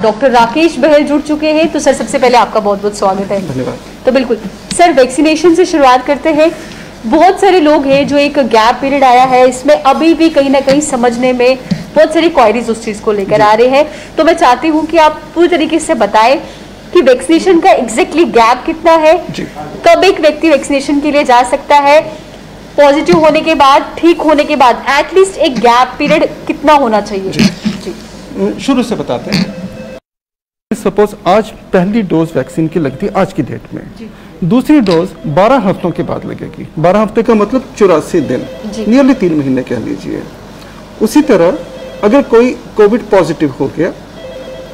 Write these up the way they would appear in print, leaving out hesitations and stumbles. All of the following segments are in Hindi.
डॉक्टर राकेश बहल जुड़ चुके हैं। तो सर सबसे पहले आपका बहुत बहुत स्वागत है। धन्यवाद। तो बिल्कुल सर वैक्सीनेशन से शुरुआत करते हैं। बहुत सारे लोग हैं जो एक गैप पीरियड आया है, इसमें अभी भी कहीं ना कहीं समझने में बहुत सारी क्वायरीज उस चीज को लेकर आ रहे हैं। तो मैं चाहती हूँ कि आप पूरी तरीके से बताएं कि वैक्सीनेशन का एग्जैक्टली गैप कितना है, कब एक व्यक्ति वैक्सीनेशन के लिए जा सकता है, पॉजिटिव होने के बाद, ठीक होने के बाद एटलीस्ट एक गैप पीरियड कितना होना चाहिए। जी शुरू से बताते हैं। सपोज आज पहली डोज वैक्सीन की लगती है आज की डेट में, दूसरी डोज 12 हफ्तों के बाद लगेगी। 12 हफ्ते का मतलब 84 दिन, नियरली 3 महीने कह लीजिए। उसी तरह अगर कोई कोविड पॉजिटिव हो गया,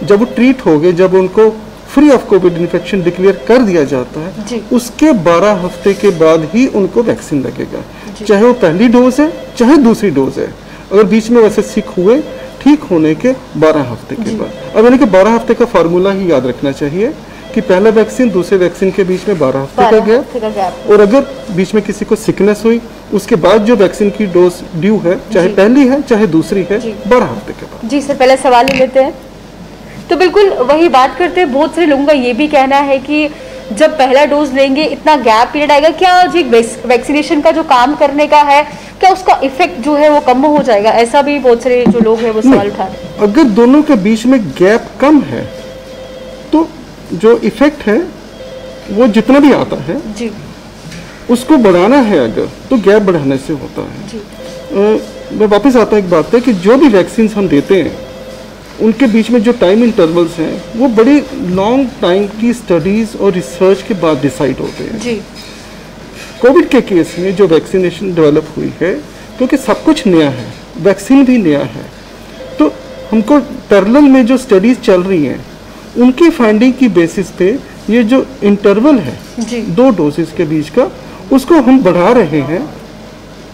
जब वो ट्रीट हो गए, जब उनको free of Covid infection declare कर दिया जाता है, उसके 12 हफ्ते के बाद ही उनको वैक्सीन लगेगा, चाहे वो पहली डोज है चाहे दूसरी डोज है। अगर बीच में वैसे सिक हुए, ठीक होने के 12 हफ्ते के बाद। अब यानी कि 12 हफ्ते का फार्मूला ही याद रखना चाहिए कि पहला वैक्सीन दूसरे वैक्सीन के बीच में 12 हफ्ते का गैप, और अगर बीच में किसी को सिकनेस हुई, उसके बाद जो वैक्सीन की डोज ड्यू है, चाहे पहली है चाहे दूसरी है, 12 हफ्ते के बाद। जी सर, पहले सवाल ले लेते हैं। तो बिल्कुल वही बात करते हैं। बहुत सारे लोगों का ये भी कहना है कि जब पहला डोज लेंगे इतना गैप पीरियड आएगा, क्या जो वैक्सीनेशन का जो काम करने का है, क्या उसका इफेक्ट जो है वो कम हो जाएगा? ऐसा भी बहुत सारे जो लोग हैं वो सवाल उठा रहे हैं। अगर दोनों के बीच में गैप कम है तो जो इफेक्ट है वो जितना भी आता है जी, उसको बढ़ाना है अगर, तो गैप बढ़ाने से होता है जी। मैं वापस आता हूँ एक बात पे कि जो भी वैक्सीन हम देते हैं उनके बीच में जो टाइम इंटरवल्स हैं वो बड़ी लॉन्ग टाइम की स्टडीज और रिसर्च के बाद डिसाइड होते हैं जी। कोविड के केस में जो वैक्सीनेशन डेवलप हुई है, क्योंकि सब कुछ नया है, वैक्सीन भी नया है, तो हमको पैरेलल में जो स्टडीज चल रही हैं उनकी फाइंडिंग की बेसिस पे ये जो इंटरवल है जी, 2 डोजेस के बीच का, उसको हम बढ़ा रहे हैं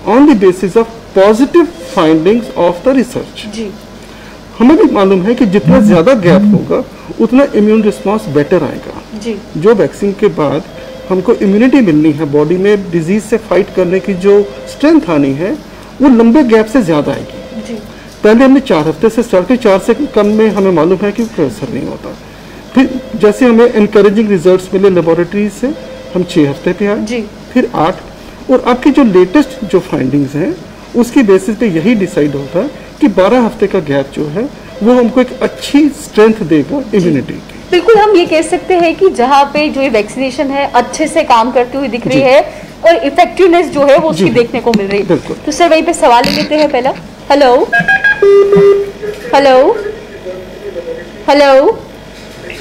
on the basis of positive findings of the research जी। हमें भी मालूम है कि जितना ज़्यादा गैप होगा उतना इम्यून रिस्पांस बेटर आएगा जी। जो वैक्सीन के बाद हमको इम्यूनिटी मिलनी है, बॉडी में डिजीज से फाइट करने की जो स्ट्रेंथ आनी है, वो लंबे गैप से ज़्यादा आएगी जी। पहले हमने 4 हफ्ते से स्टार्ट किया, 4 से कम में हमें मालूम है कि कोई असर नहीं होता। फिर जैसे हमें इनकरेजिंग रिजल्ट्स मिले लेबोरेटरी से, हम 6 हफ्ते पे आए, फिर 8, और आपकी जो लेटेस्ट जो फाइंडिंग्स हैं उसकी बेसिस पे यही डिसाइड होता है कि 12 हफ्ते का गैप जो है वो हमको एक अच्छी स्ट्रेंथ देगा इम्यूनिटी की। बिल्कुल हम ये कह सकते हैं कि जहाँ पे जो ये वैक्सीनेशन है अच्छे से काम करती हुई दिख रही है और इफेक्टिवनेस जो है वो उसकी देखने को मिल रही है। तो सर वहीं पे सवाल लेते हैं पहला। हेलो हेलो हेलो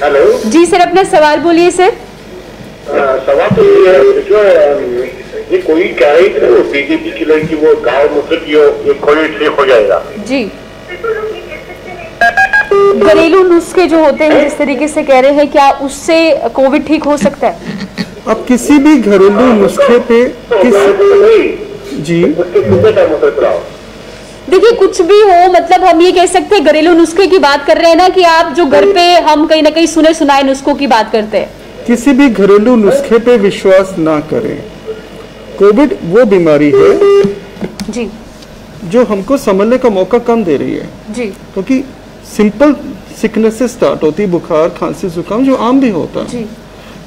हेलो जी सर, अपना सवाल बोलिए सर। सवाल तो ये कोई कह रही थी बीजेपी की लड़की, वो गाँव मुफ्त ये कोविड ठीक हो जाएगा जी। घरेलू नुस्खे जो होते हैं जिस तरीके से कह रहे हैं, क्या उससे कोविड ठीक हो सकता है? अब किसी भी घरेलू नुस्खे पे जी देखिए कुछ भी हो, मतलब हम ये कह सकते हैं घरेलू नुस्खे की बात कर रहे हैं ना, कि आप जो घर पे हम कहीं ना कहीं सुने सुनाए नुस्खों की बात करते हैं। किसी भी घरेलू नुस्खे पे विश्वास ना करें। कोविड वो बीमारी है जी जो हमको समझने का मौका कम दे रही है जी, क्योंकि सिंपल सिकनेस से स्टार्ट होती है, बुखार, खांसी, जुकाम जो आम भी होता है जी।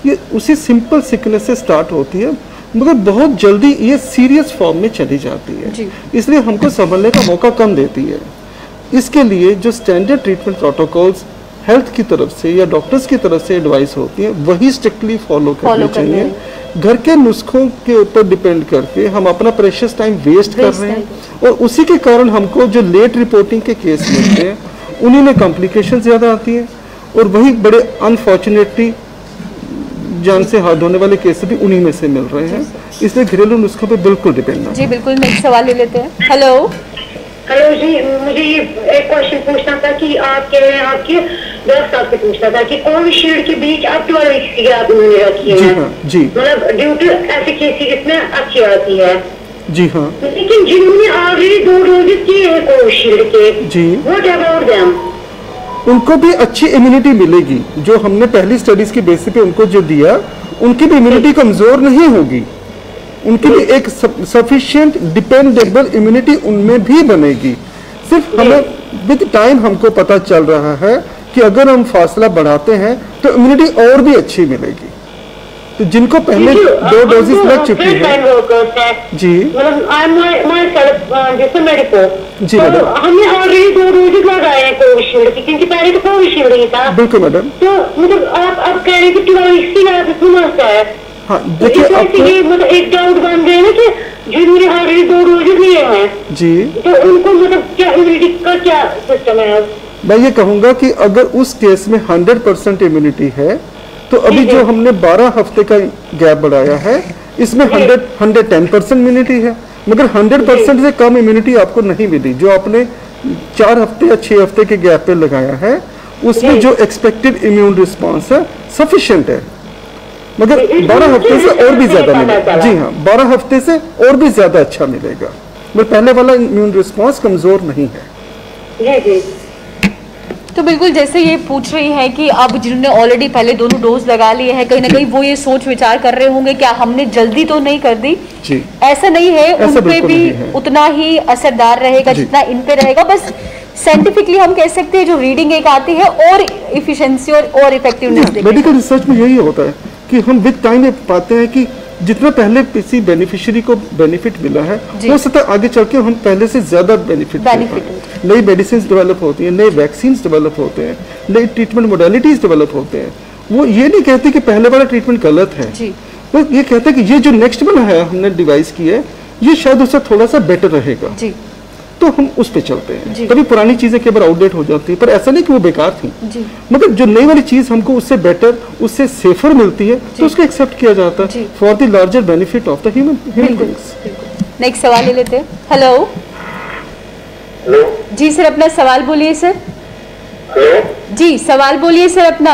ये उसी सिंपल सिकनेस से स्टार्ट होती है, मगर बहुत जल्दी ये सीरियस फॉर्म में चली जाती है, इसलिए हमको समझने का मौका कम देती है। इसके लिए जो स्टैंडर्ड ट्रीटमेंट प्रोटोकॉल्स हेल्थ की तरफ से या डॉक्टर्स की तरफ से एडवाइस होती है वही स्ट्रिक्टली फॉलो करनी चाहिए। घर के नुस्खों के ऊपर डिपेंड करके हम अपना प्रेशियस टाइम वेस्ट कर रहे हैं, और उसी के कारण हमको जो लेट रिपोर्टिंग के केस मिलते हैं उन्हीं में कॉम्प्लिकेशन ज़्यादा आती है, और वही बड़े अनफॉर्चुनेटली जान से हाथ धोने वाले केस भी उन्हीं में से मिल रहे हैं। इसलिए घरेलू नुस्खों पे बिल्कुल डिपेंड ना। जी बिल्कुल, नेक्स्ट सवाल ले लेते हैं। हेलो हेलो जी, मुझे ये एक क्वेश्चन पूछना था कि आप कह रहे हैं, आपके डॉक्टर साहब से पूछना था कि कोविशील्ड के बीच आप 12 वीक्स की गैप उन्होंने रखी है जी, मतलब ड्यू टू एफिकेसी इसमें अच्छी आती है जी हाँ, लेकिन जिन्होंने ऑलरेडी 2 डोजेस किए हैं कोविशील्ड के जी, व्हाट अबाउट देम? उनको भी अच्छी इम्यूनिटी मिलेगी। जो हमने पहली स्टडीज की बेसिस पे उनको जो दिया, उनकी भी इम्यूनिटी कमजोर नहीं होगी, उनकी भी एक सफिशिएंट डिपेंडेबल इम्यूनिटी उनमें भी बनेगी। सिर्फ हमें विद टाइम हमको पता चल रहा है कि अगर हम फासला बढ़ाते हैं तो इम्यूनिटी और भी अच्छी मिलेगी। तो जिनको पहले 2 डोजेस लग चुकी है जी जी मैडम, हमने ऑलरेडी 2 डोजेस लगाए हैं कोविशील्ड की, क्योंकि पहले तो कोविशील्ड ही था। बिल्कुल मैडम। तो मतलब आप कह रहे हैं कि 12 वीक्स की समझता है। हाँ देखिए, मतलब एक डाउट बन गया ना कि जिन्होंने ऑलरेडी 2 डोजेस लिए हैं जी, तो उनको मतलब क्या इम्यूनिटी का क्या सिस्टम है? मैं ये कहूंगा कि अगर उस केस में 100% इम्यूनिटी है तो अभी जो हमने 12 हफ्ते का गैप बढ़ाया है इसमें 110% इम्यूनिटी है, मगर 100% से कम इम्यूनिटी आपको नहीं मिली। जो आपने 4 हफ्ते या 6 हफ्ते के गैप पे लगाया है उसमें जो एक्सपेक्टेड इम्यून रिस्पॉन्स है सफिशिएंट है, मगर 12 हफ्ते से और भी ज्यादा मिलेगा। जी हाँ, 12 हफ्ते से और भी ज्यादा अच्छा मिलेगा, मगर पहले वाला इम्यून रिस्पॉन्स कमजोर नहीं है। तो बिल्कुल जैसे ये पूछ रही है कि अब जिन्होंने ऑलरेडी पहले दोनों डोज लगा लिए हैं, कहीं ना कहीं वो ये सोच विचार कर रहे होंगे क्या हमने जल्दी तो नहीं कर दी जी। ऐसा नहीं है, उन पे भी उतना ही असरदार रहेगा जितना इन पे रहेगा। बस साइंटिफिकली हम कह सकते हैं जो रीडिंग एक आती है और इफिशिएंसी और इफेक्टिवनेस। मेडिकल रिसर्च में यही होता है कि हम विद टाइम पाते हैं कि जितना पहले किसी बेनिफिशियरी को बेनिफिट मिला है हो सकता है आगे चल के हम पहले से ज्यादा बेनिफिट नई मेडिसिन डेवलप होती हैं, नए वैक्सीन डेवलप होते हैं, नई ट्रीटमेंट मोडालिटीज डेवलप होते हैं। वो ये नहीं कहते कि पहले वाला ट्रीटमेंट गलत है, वो ये कहते हैं कि ये जो नेक्स्ट वाला है हमने डिवाइस की है ये शायद उससे थोड़ा सा बेटर रहेगा जी। तो हम उस पे चलते हैं। कभी पुरानी चीजें कई बार आउटडेट हो जाती है, पर ऐसा नहीं कि वो बेकार थी, मगर जो नई वाली चीज हमको उससे बेटर उससे सेफर मिलती है तो उसको एक्सेप्ट किया जाता है for the larger benefit of the human beings. Next सवाल ले लेते हैं। हेलो जी सर, अपना सवाल बोलिए सर। हेलो जी, सवाल बोलिए सर अपना।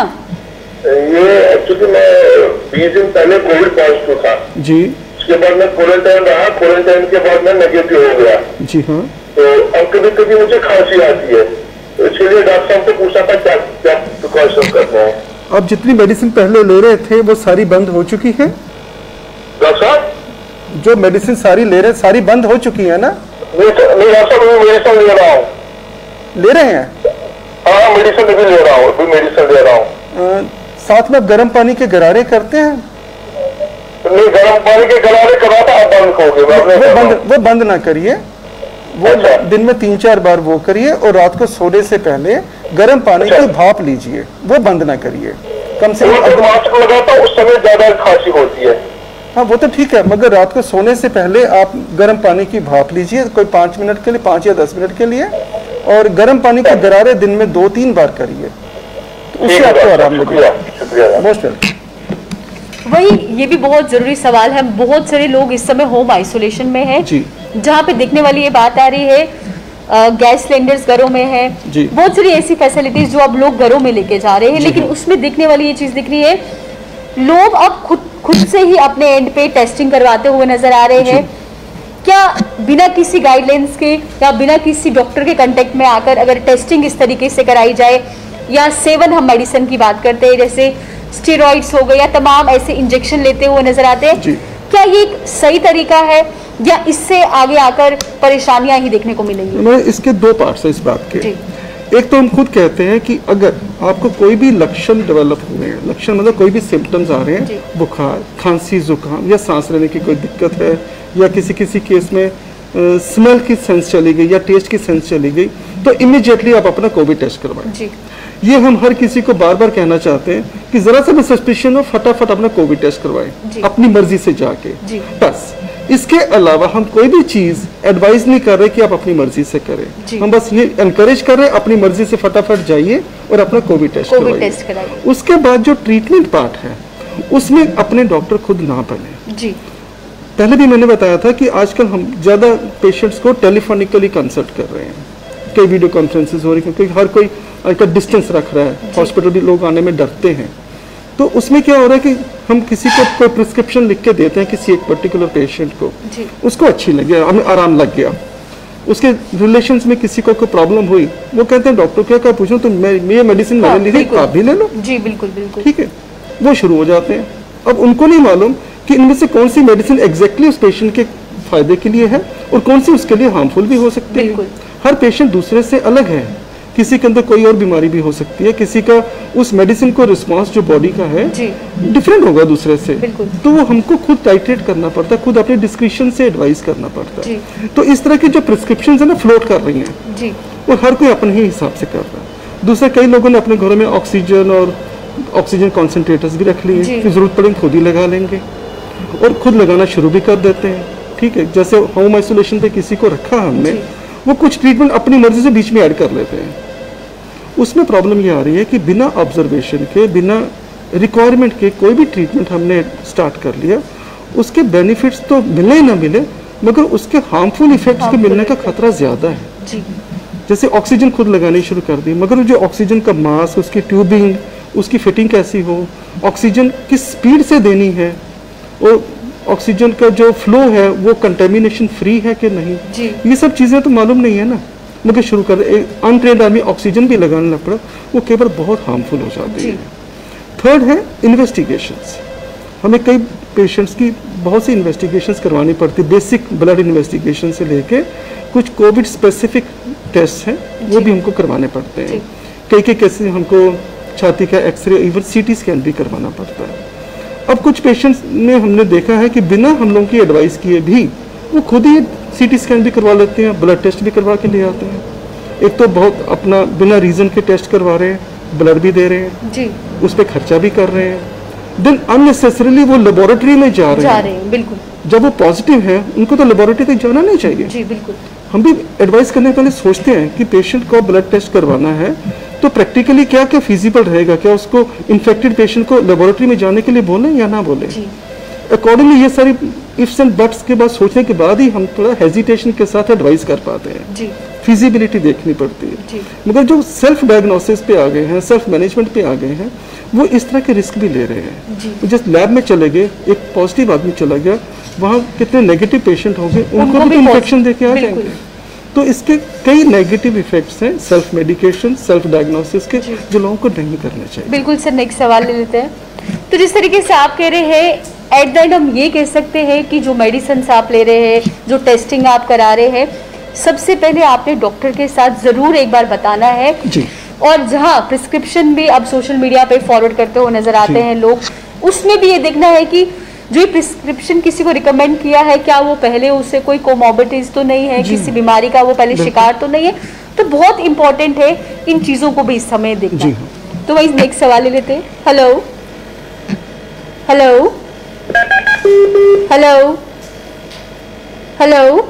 ये एक्चुअली मैं 20 दिन पहले कोविड पॉजिटिव था जी, उसके बाद मैं क्वारंटाइन रहा, क्वारंटाइन के बाद मैं नेगेटिव हो गया जी हाँ। तो अब कभी कभी मुझे खांसी आती है, तो इसलिए डॉक्टर साहब से पूछा था क्या क्या प्रिकॉशन करना है। आप जितनी मेडिसिन पहले ले रहे थे वो सारी बंद हो चुकी है डॉक्टर साहब? जो मेडिसिन सारी ले रहे हैं सारी बंद हो चुकी है ना? नहीं डॉक्टर साहब, मैं मेडिसिन ले रहा हूँ। ले रहे हैं? हाँ मेडिसिन भी ले रहा हूँ, मेडिसिन ले रहा हूँ। साथ में गर्म पानी के गरारे करते हैं? नहीं, गर्म पानी के गरारे करा था, आप बंद करोगे? वो बंद ना करिए, वो अच्छा। दिन में 3-4 बार वो करिए और रात को सोने से पहले गर्म पानी की भाप लीजिए, वो बंद ना करिए। कम से कम मास्क लगाता उस समय ज्यादा खांसी होती है। हाँ वो तो ठीक है, मगर रात को सोने से पहले आप गर्म पानी की भाप लीजिए, कोई 5 मिनट के लिए, 5 या 10 मिनट के लिए, और गर्म पानी के गरारे दिन में 2-3 बार करिए, तो उससे आपको आराम लगेगा। Most welcome. वही, ये भी बहुत जरूरी सवाल है। बहुत सारे लोग इस समय होम आइसोलेशन में हैं, जहाँ पे देखने वाली ये बात आ रही है गैस सिलेंडर्स घरों में है, बहुत सारी ऐसी फैसिलिटीज जो अब लोग घरों में लेके जा रहे हैं, लेकिन उसमें दिखने वाली ये चीज दिख रही है, लोग अब खुद से ही अपने एंड पे टेस्टिंग करवाते हुए नजर आ रहे हैं। क्या बिना किसी गाइडलाइंस के या बिना किसी डॉक्टर के कांटेक्ट में आकर अगर टेस्टिंग इस तरीके से कराई जाए, या सेवन हम मेडिसिन की बात करते हैं जैसे स्टेरॉइड्स हो गए या तमाम ऐसे इंजेक्शन लेते हुए नजर आते हैं, क्या ये एक सही तरीका है या इससे आगे आकर परेशानियां ही देखने को मिलेंगी? इसके 2 पार्ट्स है इस बात के। एक तो हम खुद कहते हैं कि अगर आपको कोई भी लक्षण डेवलप हुए हैं, लक्षण मतलब कोई भी सिम्टम्स आ रहे हैं, बुखार, खांसी, जुकाम या सांस लेने की कोई दिक्कत है, या किसी केस में स्मेल की सेंस चली गई या टेस्ट की सेंस चली गई, तो इमीडिएटली आप अपना कोविड टेस्ट करवाएं। ये हम हर किसी को बार बार कहना चाहते हैं कि जरा सा भी सस्पिशन हो फटाफट अपना कोविड टेस्ट करवाएं अपनी मर्जी से जाके। बस इसके अलावा हम कोई भी चीज एडवाइस नहीं कर रहे कि आप अपनी मर्जी से करें, हम बस ये एनकरेज कर रहे हैं अपनी मर्जी से फटाफट जाइए और अपना कोविड टेस्ट करवाइए। उसके बाद जो ट्रीटमेंट पार्ट है उसमें अपने डॉक्टर खुद ना बने। पहले भी मैंने बताया था कि आजकल हम ज्यादा पेशेंट्स को टेलीफोनिकली कंसल्ट कर रहे हैं, कई वीडियो कॉन्फ्रेंसेस हो रही हैं, क्योंकि हर कोई का डिस्टेंस रख रहा है, हॉस्पिटल भी लोग आने में डरते हैं। तो उसमें क्या हो रहा है कि हम किसी को कोई प्रिस्क्रिप्शन लिख के देते हैं किसी एक पर्टिकुलर पेशेंट को, उसको अच्छी लगी, हमें आराम लग गया, उसके रिलेशंस में किसी को कोई प्रॉब्लम हुई, वो कहते हैं डॉक्टर क्या पूछूं तो ये मेडिसिन मैंने ली थी, आप भी ले लो। जी बिल्कुल बिल्कुल ठीक है, वो शुरू हो जाते हैं। अब उनको नहीं मालूम कि इनमें से कौन सी मेडिसिन एग्जैक्टली उस पेशेंट के फायदे के लिए है और कौन सी उसके लिए हार्मफुल भी हो सकती है। हर पेशेंट दूसरे से अलग है, किसी के अंदर कोई और बीमारी भी हो सकती है, किसी का उस मेडिसिन को रिस्पांस जो बॉडी का है डिफरेंट होगा दूसरे से, तो वो हमको खुद टाइट्रेट करना पड़ता है, खुद अपने डिस्क्रिप्शन से एडवाइस करना पड़ता है। तो इस तरह की जो प्रिस्क्रिप्शन है ना फ्लोट कर रही हैं, वो हर कोई अपने ही हिसाब से कर रहा है। दूसरा, कई लोगों ने अपने घरों में ऑक्सीजन और ऑक्सीजन कॉन्सेंट्रेटर्स भी रख लिए, फिर जरूरत पड़ेगी खुद ही लगा लेंगे और खुद लगाना शुरू भी कर देते हैं। ठीक है, जैसे होम आइसोलेशन पे किसी को रखा हमने, वो कुछ ट्रीटमेंट अपनी मर्जी से बीच में ऐड कर लेते हैं। उसमें प्रॉब्लम ये आ रही है कि बिना ऑब्जर्वेशन के, बिना रिक्वायरमेंट के कोई भी ट्रीटमेंट हमने स्टार्ट कर लिया, उसके बेनिफिट्स तो मिले ना मिले, मगर उसके हार्मफुल इफेक्ट्स के मिलने का खतरा ज़्यादा है। जैसे ऑक्सीजन खुद लगानी शुरू कर दी, मगर जो ऑक्सीजन का मास्क, उसकी ट्यूबिंग, उसकी फिटिंग कैसी हो, ऑक्सीजन किस स्पीड से देनी है, और ऑक्सीजन का जो फ्लो है वो कंटेमिनेशन फ्री है कि नहीं, ये सब चीज़ें तो मालूम नहीं है ना, मगर शुरू कर अनट्रेंड आदमी ऑक्सीजन भी लगाने लग पड़ा, वो कई बार बहुत हार्मफुल हो जाती है। थर्ड है इन्वेस्टिगेशंस। हमें कई पेशेंट्स की बहुत सी इन्वेस्टिगेशंस करवानी पड़ती, बेसिक ब्लड इन्वेस्टिगेशन से लेके कुछ कोविड स्पेसिफिक टेस्ट हैं वो भी हमको करवाने पड़ते हैं। कई केसेस हमको छाती का एक्सरे, इवन सीटी स्कैन भी करवाना पड़ता है। अब कुछ पेशेंट्स में हमने देखा है कि बिना हम लोगों की एडवाइस किए भी वो खुद ही सीटी स्कैन भी करवा लेते हैं, ब्लड टेस्ट भी करवा के ले आते हैं। एक तो बहुत अपना बिना रीज़न के टेस्ट करवा रहे हैं, ब्लड भी दे रहे हैं, उस पर खर्चा भी कर रहे हैं, देन अननेसेसरीली वो लेबोरेटरी में जा रहे हैं। बिल्कुल, जब वो पॉजिटिव है उनको तो लेबोरेटरी तक जाना नहीं चाहिए। जी बिल्कुल, हम भी एडवाइस करने पहले सोचते हैं कि पेशेंट को ब्लड टेस्ट करवाना है तो प्रैक्टिकली क्या क्या फिजिबल रहेगा, क्या उसको इन्फेक्टेड पेशेंट को लेबोरेटरी में जाने के लिए बोले या ना बोले। अकॉर्डिंगली ये सारी इफ्स एंड बट्स के बाद सोचने के बाद ही हम थोड़ा हेजिटेशन के साथ एडवाइस कर पाते हैं। फिजिबिलिटी देखनी पड़ती है। मगर जो सेल्फ डायग्नोसिस पे आ गए हैं, सेल्फ मैनेजमेंट पे आ गए हैं, वो इस तरह के रिस्क भी ले रहे हैं। जिस लैब में चले गए, एक पॉजिटिव आदमी चला गया, वहाँ कितने नेगेटिव पेशेंट होंगे, उनको भी इन्फेक्शन देके आ जाएंगे। तो इसके कई नेगेटिव इफेक्ट्स हैं सेल्फ मेडिकेशन, सेल्फ डायग्नोसिस के, जो लोगों को नहीं करना चाहिए। बिल्कुल सर, नेक्स्ट सवाल ले लेते हैं। तो जिस तरीके से आप कह रहे हैं, एट द एंड हम ये कह सकते हैं कि जो मेडिसिन आप ले रहे हैं, जो टेस्टिंग आप करा रहे हैं, सबसे पहले आपने डॉक्टर के साथ जरूर एक बार बताना है जी। और जहाँ प्रिस्क्रिप्शन भी अब सोशल मीडिया पे फॉरवर्ड करते हुए नजर आते हैं लोग, उसमें भी ये देखना है कि जो ये प्रिस्क्रिप्शन किसी को रिकमेंड किया है, क्या वो पहले उससे कोई कोमॉर्बिडिटीज तो नहीं है, किसी बीमारी का वो पहले शिकार तो नहीं है। तो बहुत इंपॉर्टेंट है इन चीजों को भी इस समय देखना। तो वही नेक्स्ट सवाल ले लेते हैं। Hello hello hello hello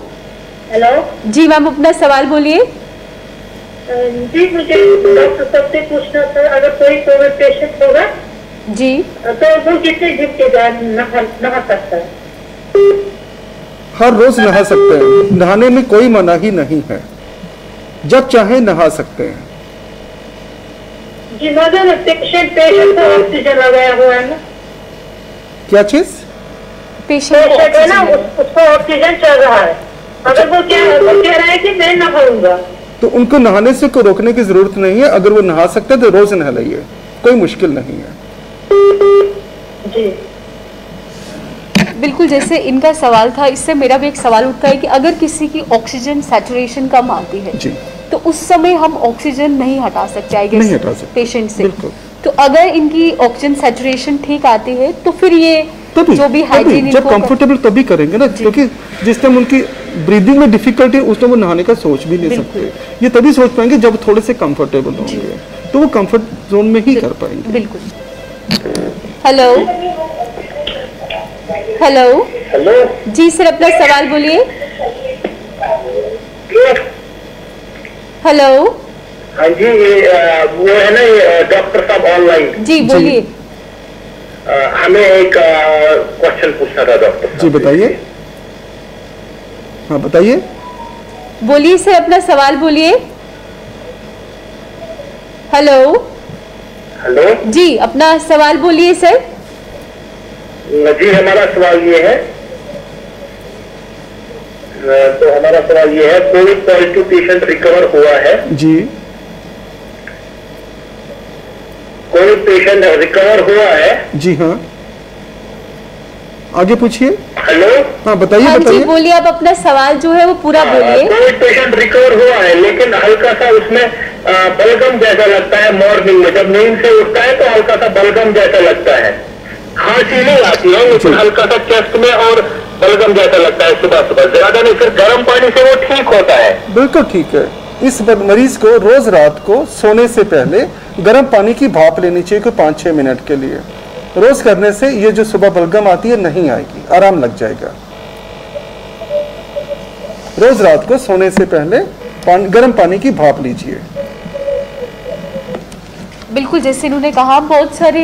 hello जी मैम, अपना सवाल बोलिए। जी, मुझे डॉक्टर साहब से पूछना था, अगर कोई कोविड पेशेंट होगा जी तो वो कितने दिन के बाद नहा सकता है? हर रोज नहा सकते हैं, नहाने में कोई मनाही नहीं है, जब चाहे नहा सकते हैं। जी मगर पेशेंट को ऑक्सीजन लगाया हुआ है ना? क्या चीज? पेशेंट है ना, उसको ऑक्सीजन चल रहा है, अगर वो कह रहा है कि मैं नहाऊंगा, तो उनको नहाने से कोई रोकने की जरूरत नहीं है। अगर वो नहा सकते हैं तो रोज नहा लाइए, कोई मुश्किल नहीं है जी। बिल्कुल, जैसे इनका सवाल था, इससे मेरा भी एक सवाल उठता है कि अगर किसी की ऑक्सीजन सैचुरेशन कम आती है जी, तो उस समय हम ऑक्सीजन नहीं हटा सकते, आई गेस, पेशेंट से। तो अगर इनकी ऑक्सीजन सैचुरेशन ठीक आती है तो फिर ये तभी, जो भी हाइजीन जब कंफर्टेबल तभी करेंगे ना, क्योंकि जिस टाइम उनकी ब्रीदिंग में डिफिकल्टी, उस टाइम वो नहाने का सोच भी नहीं सकते। ये तभी सोच पाएंगे जब थोड़े से कंफर्टेबल होंगे, तो वो कंफर्ट जोन में ही कर पाएंगे। बिल्कुल। हेलो हेलो हेलो जी सर, अपना सवाल बोलिए। हेलो हाँ जी, वो है ना डॉक्टर साहब ऑनलाइन। जी बोलिए। हमें एक क्वेश्चन पूछना था डॉक्टर। जी बताइए। हाँ बताइए। बोलिए सर, अपना सवाल बोलिए। हेलो हेलो जी, अपना सवाल बोलिए सर। जी हमारा सवाल ये है, तो हमारा सवाल ये है, कोविड पॉजिटिव पेशेंट रिकवर हुआ है जी, कोविड पेशेंट रिकवर हुआ है जी हाँ, आगे पूछिए। हेलो हाँ बताइए। हाँ बताइए जी बोलिए, आप अपना सवाल जो है वो पूरा बोलिए। कोविड पेशेंट रिकवर हुआ है, लेकिन हल्का सा उसमें बलगम जैसा लगता है मॉर्निंग में, जब नींद से उठता है तो हल्का सा बलगम जैसा लगता है। खांसी नहीं आती है लेकिन हल्का सा चेस्ट में और बलगम जैसा लगता है सुबह सुबह, ज्यादा नहीं, फिर गर्म पानी से वो ठीक होता है। बिल्कुल ठीक है। इस मरीज को रोज रात को सोने से पहले गर्म पानी की भाप लेनी चाहिए कोई 5-6 मिनट के लिए। रोज करने से ये जो सुबह बलगम आती है नहीं आएगी, आराम लग जाएगा। रोज रात को सोने से पहले गर्म पानी की भाप लीजिए। बिल्कुल, जैसे इन्होंने कहा, बहुत सारे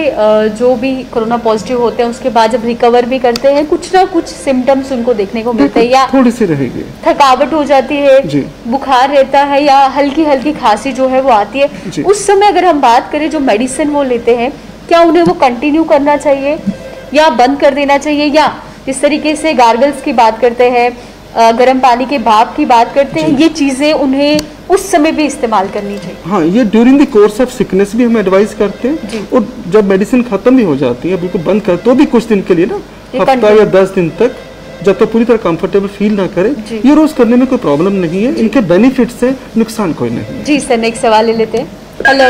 जो भी कोरोना पॉजिटिव होते हैं उसके बाद जब रिकवर भी करते हैं कुछ ना कुछ सिम्टम्स उनको देखने को मिलते हैं, या थोड़ी सी रहेगी, थकावट हो जाती है, बुखार रहता है, या हल्की हल्की खांसी जो है वो आती है। उस समय अगर हम बात करें जो मेडिसिन वो लेते हैं, क्या उन्हें वो कंटिन्यू करना चाहिए या बंद कर देना चाहिए, या जिस तरीके से गार्गल्स की बात करते हैं, गर्म पानी के भाप की बात करते हैं, ये चीजें उन्हें उस समय भी इस्तेमाल करनी चाहिए? हाँ, ये during the course of sickness भी हम एडवाइस करते हैं, और जब मेडिसिन खत्म भी हो जाती है बिल्कुल बंद कर तो भी कुछ दिन के लिए ना, हफ्ता या 10 दिन तक, जब तक पूरी तरह कंफर्टेबल फील ना करे, ये रोज करने में कोई प्रॉब्लम नहीं है। इनके बेनिफिट से नुकसान कोई नहीं है। जी सर, नेक्स्ट सवाल ले लेते हैं। Hello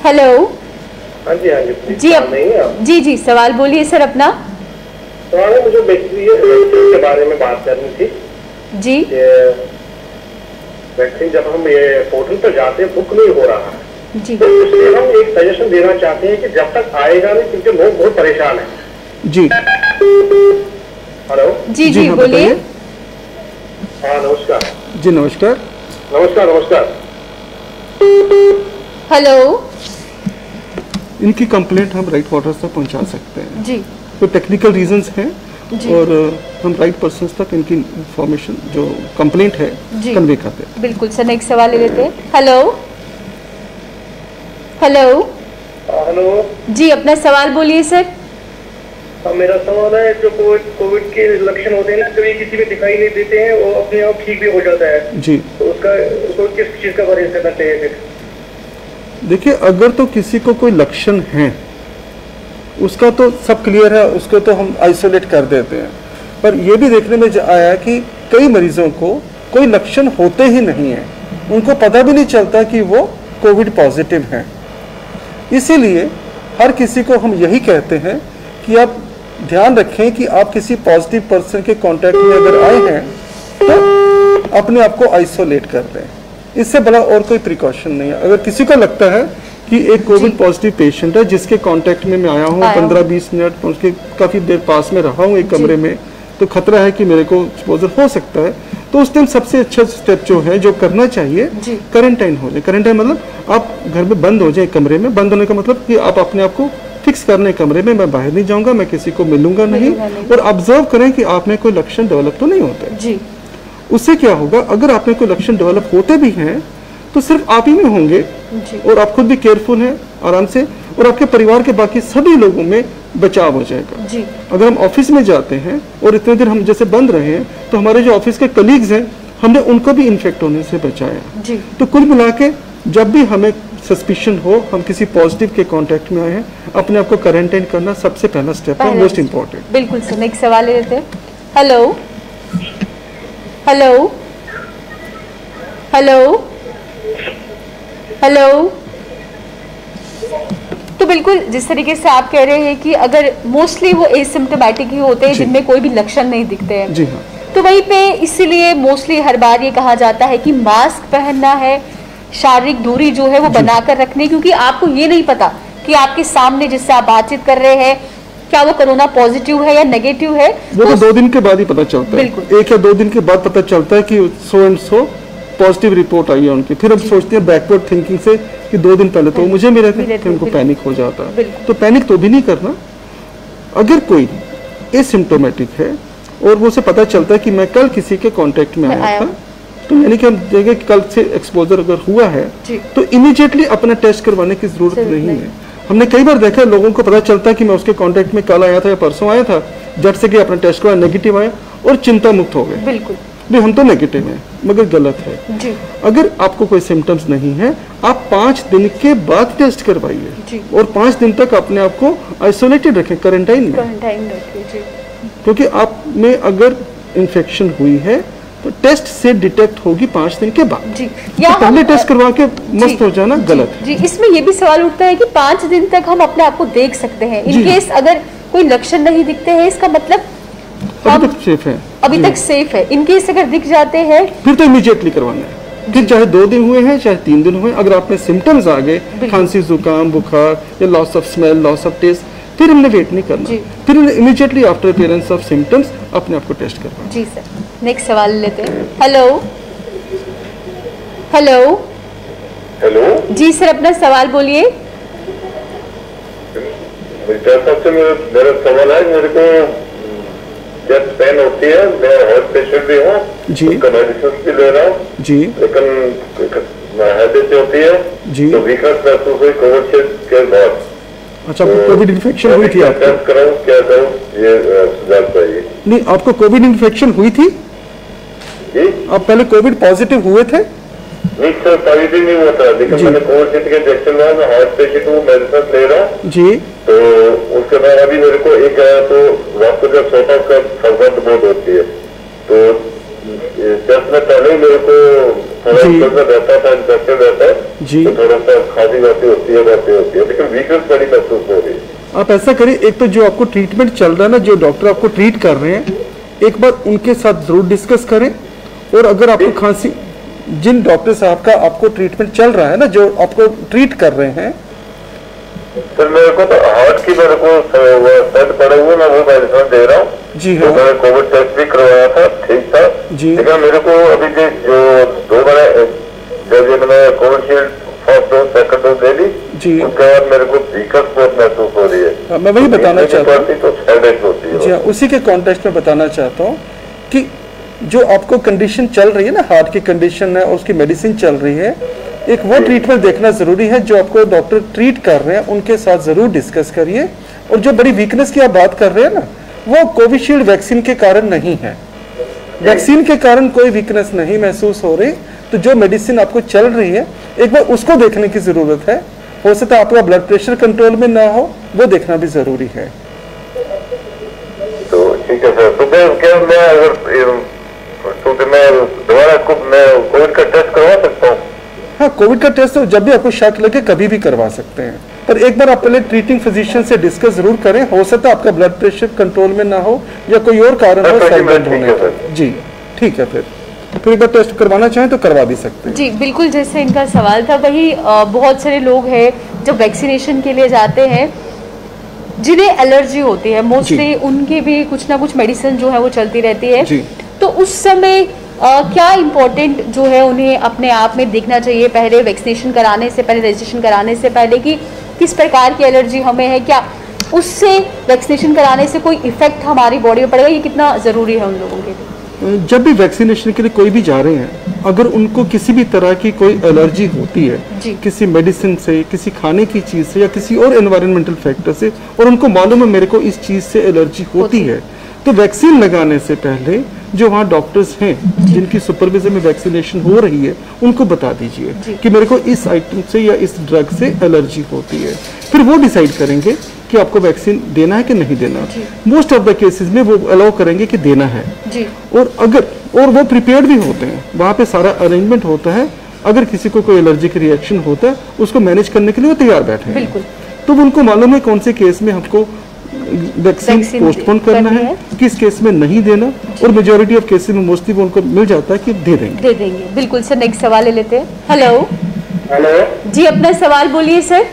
hello. हाँ जी, हाँ जी जी, सवाल बोलिए सर अपना। सवाल है, मुझे बेसिकली वैक्सीन के बारे में बात करनी थी जी। वैक्सीन जब हम ये पोर्टल पर जाते हैं बुक नहीं हो रहा है जी, तो उसमें हम एक सजेशन देना चाहते हैं कि जब तक आएगा नहीं, क्योंकि लोग बहुत परेशान हैं। जी हेलो। जी जी, बोलिए। हाँ नमस्कार। जी नमस्कार। नमस्कार नमस्कार। हेलो। इनकी कंप्लेंट हम राइट वाटर्स तक पहुंचा सकते हैं जी। तो टेक्निकल रीजंस हैं और हम राइट पर्सन तक इनकी इंफॉर्मेशन जो कंप्लेंट है कन्वे करते हैं। बिल्कुल सर, नेक्स्ट सवाल ले लेते हैं। Hello hello. हेलो जी, अपना सवाल बोलिए सर। मेरा सवाल है, जो कोविड के लक्षण होते हैं ना, कभी किसी में दिखाई नहीं देते हैं, वो अपने आप ठीक भी हो जाता है जी, तो उसको किस चीज का परहेज करना चाहिए फिर? देखिए, अगर तो किसी को कोई लक्षण है उसका तो सब क्लियर है, उसको तो हम आइसोलेट कर देते हैं, पर यह भी देखने में आया कि कई मरीजों को कोई लक्षण होते ही नहीं है, उनको पता भी नहीं चलता कि वो कोविड पॉजिटिव हैं। इसीलिए हर किसी को हम यही कहते हैं कि आप ध्यान रखें कि आप किसी पॉजिटिव पर्सन के कांटेक्ट में अगर आए हैं तो अपने आप को आइसोलेट कर लें, इससे बड़ा और कोई प्रिकॉशन नहीं है। अगर किसी को लगता है कि एक कोविड पॉजिटिव पेशेंट है जिसके कांटेक्ट में मैं आया हूँ, 15-20 मिनट उसके काफ़ी देर पास में रहा हूँ एक कमरे में, तो खतरा है कि मेरे को एक्सपोजर हो सकता है, तो उस टाइम सबसे अच्छा स्टेप जो है, जो करना चाहिए, क्वारंटाइन हो जाए। क्वारंटाइन मतलब आप घर में बंद हो जाए कमरे में। बंद होने का मतलब कि आप अपने आप को फिक्स करने कमरे में, मैं बाहर नहीं जाऊंगा, मैं किसी को मिलूंगा नहीं, और ऑब्जर्व करें कि आप में कोई लक्षण डेवलप तो नहीं होते। उससे क्या होगा, अगर आप में कोई लक्षण डेवलप होते भी हैं तो सिर्फ आप ही में होंगे, और आप खुद भी केयरफुल हैं आराम से, और आपके परिवार के बाकी सभी लोगों में बचाव हो जाएगा। अगर हम ऑफिस में जाते हैं और इतने देर हम जैसे बंद रहे हैं, तो हमारे जो ऑफिस के कलीग्स हैं, हमने उनको भी इन्फेक्ट होने से बचाया। तो कुल मिला के जब भी हमें सस्पिशन हो, हम किसी पॉजिटिव के कांटेक्ट में आए हैं, अपने आप को क्वारंटाइन करना सबसे पहला स्टेप है, मोस्ट इम्पोर्टेंट। बिल्कुल सर, नेक्स्ट सवाल ले लेते हैं। Hello hello hello hello. तो बिल्कुल जिस तरीके से आप कह रहे हैं कि अगर मोस्टली वो एसिम्प्टोमेटिक ही होते हैं जिनमें कोई भी लक्षण नहीं दिखते हैं, जी हाँ, तो वहीं पे इसीलिए मोस्टली हर बार ये कहा जाता है कि मास्क पहनना है, शारीरिक दूरी जो है वो बनाकर रखनी, क्योंकि आपको ये नहीं पता कि आपके सामने जिससे आप बातचीत कर रहे हैं क्या वो कोरोना पॉजिटिव है या नेगेटिव है। वो तो 2 दिन के बाद ही पता चलता है, 1 या 2 दिन के बाद पता चलता है कि so and so positive report आई है उनकी। फिर हम सोचते हैं बैकवर्ड थिंकिंग से कि 2 दिन पहले तो मुझे मिले थे, फिर उनको पैनिक हो जाता है। तो पैनिक तो भी नहीं करना। अगर कोई एसिम्प्टोमेटिक है और वो से पता चलता है कि मैं कल किसी के कांटेक्ट में आया था, तो यानी कि हम देखेंगे कि कल से एक्सपोजर अगर हुआ है तो इमीडिएटली अपना टेस्ट करवाने की जरूरत नहीं है। हमने कई बार देखा है, लोगों को पता चलता है कि मैं उसके कांटेक्ट में कल आया था या परसों आया था, झट से कि अपना टेस्ट करवाया, नेगेटिव आया और चिंता मुक्त हो गए। बिल्कुल नहीं, हम तो नेगेटिव हैं, मगर गलत है जी। अगर आपको कोई सिम्टम्स नहीं है, आप 5 दिन के बाद टेस्ट करवाइए और 5 दिन तक अपने आप को आइसोलेटेड रखें, क्वारंटाइन में, रखिए जी। क्योंकि आप में अगर इन्फेक्शन हुई है तो टेस्ट से डिटेक्ट होगी 5 दिन के बाद जी। या तो पहले टेस्ट करवा के मस्त हो जाना गलत जी। इसमें ये भी सवाल उठता है कि 5 दिन तक हम अपने आप को देख सकते हैं, इन केस अगर कोई लक्षण नहीं दिखते हैं, इसका मतलब अभी तक सेफ है, अभी तक सेफ है। इन केस अगर दिख जाते हैं फिर तो इमीडिएटली करवाना है, फिर चाहे 2 दिन हुए हैं चाहे 3 दिन हुए, अगर आप में सिम्टम्स आ गए, खांसी, जुकाम, बुखार या loss of smell, loss of taste, फिर हमने वेट नहीं करना, फिर immediately after appearance of symptoms अपने आप को टेस्ट करवाना। जी सर, नेक्स्ट सवाल लेते हैं। हेलो हेलो हेलो जी सर, अपना सवाल बोलिए। मेरा सवाल है, मेरे को चेस्ट पेन होती है, मैं हार्ट पेशेंट भी हूँ जी, मेडिसिन भी ले रहा हूँ जी, लेकिन हेडेक होती है जी, तो वीकनेस महसूस हुई कोविड के बाद। अच्छा, आपको कोविड इन्फेक्शन हुई थी? आपको क्या करूं, ये सुझाव चाहिए। नहीं, आपको कोविड इन्फेक्शन हुई थी जी? आप पहले कोविड पॉजिटिव हुए थे? नहीं सर, पॉजिटिव नहीं हुआ था, लेकिन मैंने कोविड के इंजेक्शन लिया, मैं हार्ट पेशेंट हूँ, मेडिसिन ले रहा हूँ जी, तो उसके बाद अभी मेरे को एक आया, तो रात को जब सोता उसका सरदर्द बहुत होती है, तो चेस्ट में पहले ही मेरे को थोड़ा रहता था, इन्फेक्शन रहता है जी, तो थोड़ा सा खांसी वासी होती है, लेकिन वीकनेस बड़ी महसूस हो रही है। आप ऐसा करिए, एक तो जो आपको ट्रीटमेंट चल रहा है ना, जो डॉक्टर आपको ट्रीट कर रहे हैं, एक बार उनके साथ जरूर डिस्कस करें। और अगर आपको खांसी, जिन डॉक्टर साहब का आपको ट्रीटमेंट चल रहा है ना, जो आपको ट्रीट कर रहे हैं, सर मेरे को तो हार्ट की मेरे को दर्द पड़े हुए, मैं वो मेडिसिन दे रहा हूँ जी। हाँ, मैंने कोविड टेस्ट भी करवाया था, ठीक था जी, लेकिन मेरे को अभी जो 2 बार जब मैंने Covishield first dose second dose ले ली जी, उसके बाद मेरे को वीकनेस बहुत महसूस हो रही है। मैं वही बताना चाहता हूँ, तो हेडेक होती है जी। हाँ, उसी के कॉन्टेक्स्ट में बताना चाहता हूँ कि जो आपको कंडीशन चल रही है ना, हार्ट की कंडीशन है और उसकी मेडिसिन चल रही है, एक वो ट्रीटमेंट देखना जरूरी है जो आपको डॉक्टर ट्रीट कर रहे हैं, उनके साथ जरूर डिस्कस करिए। और जो बड़ी वीकनेस की आप बात कर रहे हैं ना, वो कोविशील्ड वैक्सीन के कारण नहीं है, वैक्सीन के कारण कोई वीकनेस नहीं महसूस हो रही। तो जो मेडिसिन आपको चल रही है, एक बार उसको देखने की जरूरत है। हो सकता है आपका ब्लड प्रेशर कंट्रोल में ना हो, वो देखना भी जरूरी है। तो ठीक है सर, तो मैं अगर तो मैं दोबारा कोविड का टेस्ट करवा सकता हूँ? हाँ, कोविड का टेस्ट जब भी आपको शक लगे कभी भी करवा सकते हैं, पर एक बार आप पहले ट्रीटिंग फिजिशियन से डिस्कस जरूर करें। हो सकता है आपका ब्लड प्रेशर कंट्रोल में ना हो या कोई और कारण हो सर्दर्द होने का जी। ठीक है, फिर एक बार टेस्ट करवाना चाहें तो करवा भी सकते हैं जी। बिल्कुल, जैसे इनका सवाल था वही, बहुत सारे लोग हैं जो वैक्सीनेशन के लिए जाते हैं जिन्हें एलर्जी होती है, मोस्टली उनकी भी कुछ ना कुछ मेडिसिन जो है वो चलती रहती है जी। तो उस समय क्या इम्पोर्टेंट जो है उन्हें अपने आप में देखना चाहिए पहले वैक्सीनेशन कराने से पहले, रजिस्ट्रेशन कराने से पहले, कि किस प्रकार की एलर्जी हमें है, क्या उससे वैक्सीनेशन कराने से कोई इफेक्ट हमारी बॉडी में पड़ेगा, ये कितना ज़रूरी है उन लोगों के लिए? जब भी वैक्सीनेशन के लिए कोई भी जा रहे हैं, अगर उनको किसी भी तरह की कोई एलर्जी होती है किसी मेडिसिन से, किसी खाने की चीज़ से या किसी और एनवायरमेंटल फैक्टर से, और उनको मालूम है मेरे को इस चीज़ से एलर्जी होती है, तो वैक्सीन लगाने से पहले जो वहाँ डॉक्टर्स हैं जिनकी सुपरविजन में वैक्सीनेशन हो रही है, उनको बता दीजिए कि मेरे को इस आइटम से या इस ड्रग से एलर्जी होती है। फिर वो डिसाइड करेंगे कि आपको वैक्सीन देना है कि नहीं देना। मोस्ट ऑफ द केसेस में वो अलाउ करेंगे कि देना है जी। और वो प्रिपेयर्ड भी होते हैं, वहाँ पे सारा अरेंजमेंट होता है। अगर किसी को कोई एलर्जिक रिएक्शन होता है, उसको मैनेज करने के लिए वो तैयार बैठे हैं। तो उनको मालूम है कौन से केस में हमको वैक्सीन पोस्टपोन करना है, किस केस में नहीं देना, और मेजॉरिटी ऑफ केसेस में मोस्टली वो उनको मिल जाता है कि दे देंगे। बिल्कुल सर, नेक्स्ट सवाल ले लेते हैं। हेलो जी, अपना सवाल बोलिए सर।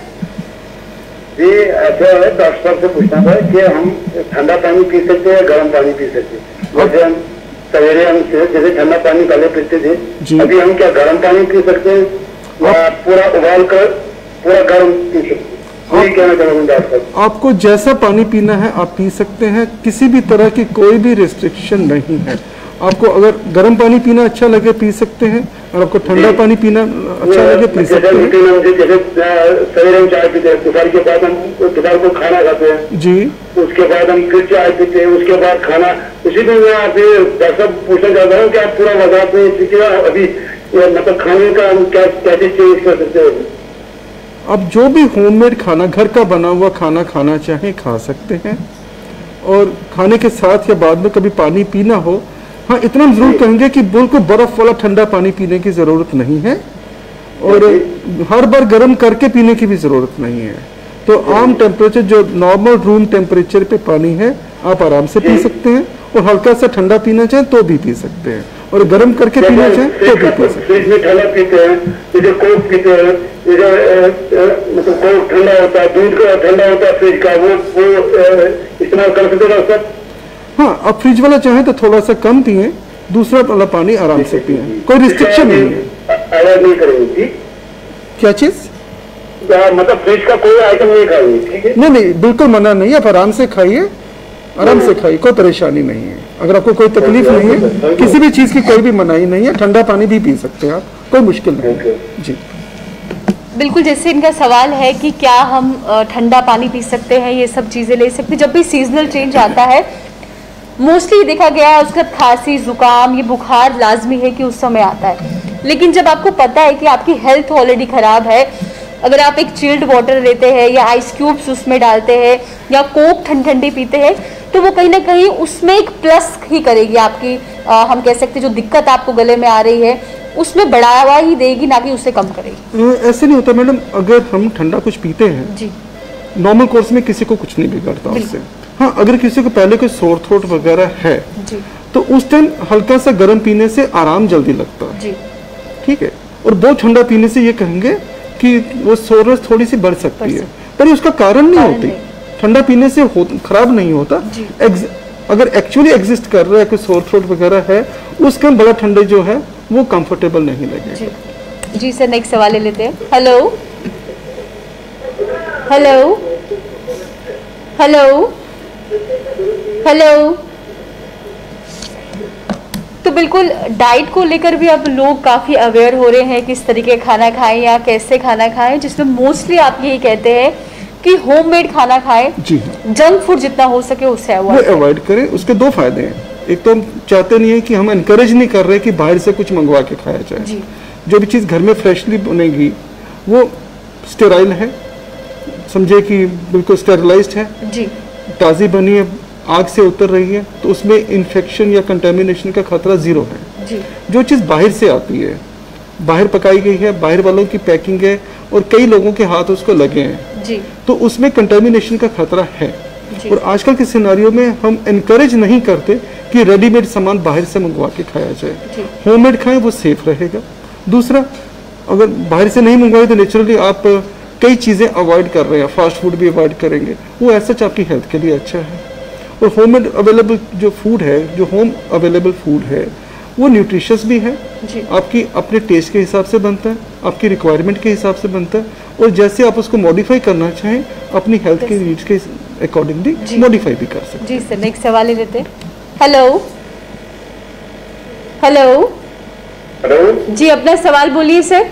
जी, ऐसा है, डॉक्टर साहब से पूछना था कि हम ठंडा पानी पी सकते हैं, गर्म पानी पी सकते हैं? जैसे हम सवेरे हम जैसे ठंडा पानी पहले पीते थे, अभी हम क्या गर्म पानी पी सकते हैं या पूरा उबाल कर पूरा गर्म पी सकते हैं? आपको जैसा पानी पीना है आप पी सकते हैं, किसी भी तरह की कोई भी रिस्ट्रिक्शन नहीं है। आपको अगर गर्म पानी पीना अच्छा लगे पी सकते हैं, और आपको ठंडा पानी पीना अच्छा लगे पी सकते हैं। जैसे सवेरे हम चाय पीते हैं, दोपहर के बाद हम दोपहर को खाना खाते हैं जी, उसके बाद हम फिर चाय पीते हैं, उसके बाद खाना। उसी में मैं आपसे डॉक्टर पूछना चाहता हूँ कि आप पूरा वजह अभी मतलब खाने का हम कैसे चेंज कर सकते हैं? अब जो भी होममेड खाना, घर का बना हुआ खाना खाना चाहें खा सकते हैं, और खाने के साथ या बाद में कभी पानी पीना हो हाँ, इतना हम जरूर कहेंगे कि बिल्कुल बर्फ वाला ठंडा पानी पीने की जरूरत नहीं है और हर बार गर्म करके पीने की भी जरूरत नहीं है। तो आम टेम्परेचर जो नॉर्मल रूम टेम्परेचर पे पानी है आप आराम से पी सकते हैं और हल्का सा ठंडा पीना चाहें तो भी पी सकते हैं और गर्म करके पीना चाहें तो भी पी सकते हैं। ठंडा पीते हैं, कोक पीते हैं, मतलब कोक ठंडा होता है, दूध का ठंडा होता है फ्रिज का, वो इस्तेमाल कर सकते हैं सर? हाँ, आप फ्रिज वाला चाहें तो थोड़ा सा कम पिए, दूसरा वाला पानी आराम से पिए, कोई रिस्ट्रिक्शन नहीं है। अवॉइड नहीं करेंगे? क्या चीज? मतलब फ्रिज का कोई आइटम नहीं खाएंगे? ठीक है, नहीं, बिल्कुल मना नहीं है, आप आराम से खाइए, आराम से खाइए, कोई परेशानी नहीं है। अगर आपको कोई तकलीफ नहीं है, किसी भी चीज की कोई भी मनाही नहीं है, ठंडा पानी भी पी सकते हैं आप, कोई मुश्किल नहीं है जी। बिल्कुल, जैसे इनका सवाल है कि क्या हम ठंडा पानी पी सकते हैं, ये सब चीज़ें ले सकते हैं। जब भी सीजनल चेंज आता है मोस्टली देखा गया है उसका खांसी जुकाम ये बुखार लाजमी है कि उस समय आता है, लेकिन जब आपको पता है कि आपकी हेल्थ ऑलरेडी ख़राब है, अगर आप एक चिल्ड वाटर लेते हैं या आइस क्यूब्स उसमें डालते हैं या कोक ठंडी पीते हैं तो वो कहीं ना कहीं उसमें एक प्लस ही करेगी आपकी, हम कह सकते हैं जो दिक्कत आपको गले में आ रही है उसमें बढ़ावा ही देगी, ना कि उससे कम करेगी। ऐसे नहीं होता मैडम, अगर हम ठंडा कुछ पीते हैं जी, नॉर्मल कोर्स में किसी को कुछ नहीं बिगड़ता उससे। हाँ, अगर किसी को पहले कोई सोर थ्रोट वगैरह है जी, तो उस टाइम हल्का सा गर्म पीने से आराम जल्दी लगता है जी, ठीक है। और बहुत ठंडा पीने से ये कहेंगे कि वो सोरनेस थोड़ी सी बढ़ सकती है, पर उसका कारण नहीं होती। ठंडा पीने से खराब नहीं होता। अगर एक्चुअली एग्जिस्ट कर रहा है कोई सोर थ्रोट वगैरह है उसका बड़ा ठंडे जो है वो कंफर्टेबल नहीं लगेगा। जी सर, नेक्स्ट सवाल ले लेते हैं। Hello hello hello hello. तो बिल्कुल डाइट को लेकर भी अब लोग काफ़ी अवेयर हो रहे हैं किस तरीके खाना खाएं या कैसे खाना खाएं, जिसमें मोस्टली आप यही कहते हैं कि होममेड खाना खाएं, जी, जंक फूड जितना हो सके उससे अवॉइड करें। उसके दो फायदे हैं, एक तो हम चाहते नहीं है कि हम एनकरेज नहीं कर रहे कि बाहर से कुछ मंगवा के खाया जाए। जो भी चीज़ घर में फ्रेशली बनेगी वो स्टेराइल है, समझे कि बिल्कुल स्टेरिलाइज्ड है जी, ताज़ी बनी है, आग से उतर रही है, तो उसमें इन्फेक्शन या कंटेमिनेशन का खतरा जीरो है जी। जो चीज़ बाहर से आती है, बाहर पकाई गई है, बाहर वालों की पैकिंग है और कई लोगों के हाथ उसको लगे हैं जी, तो उसमें कंटेमिनेशन का खतरा है। और आजकल के सिनारियो में हम एनकरेज नहीं करते कि रेडीमेड सामान बाहर से मंगवा के खाया जाए, होममेड खाएं, वो सेफ रहेगा। दूसरा, अगर बाहर से नहीं मंगवाए तो नेचुरली आप कई चीज़ें अवॉइड कर रहे हैं, फास्ट फूड भी अवॉइड करेंगे, वो ऐसा आपकी हेल्थ के लिए अच्छा है। और होममेड अवेलेबल जो फूड है, जो होम अवेलेबल फूड है वो न्यूट्रिशियस भी है, आपकी अपने टेस्ट के हिसाब से बनता है, आपकी रिक्वायरमेंट के हिसाब से बनता है, और जैसे आप उसको मॉडिफाई करना चाहें अपनी हेल्थ के नीड्स के अकॉर्डिंगली मॉडिफाई भी कर सकते हैं। जी सर, नेक्स्ट सवाल ले लेते हैं। हेलो हेलो हेलो जी, अपना सवाल बोलिए सर।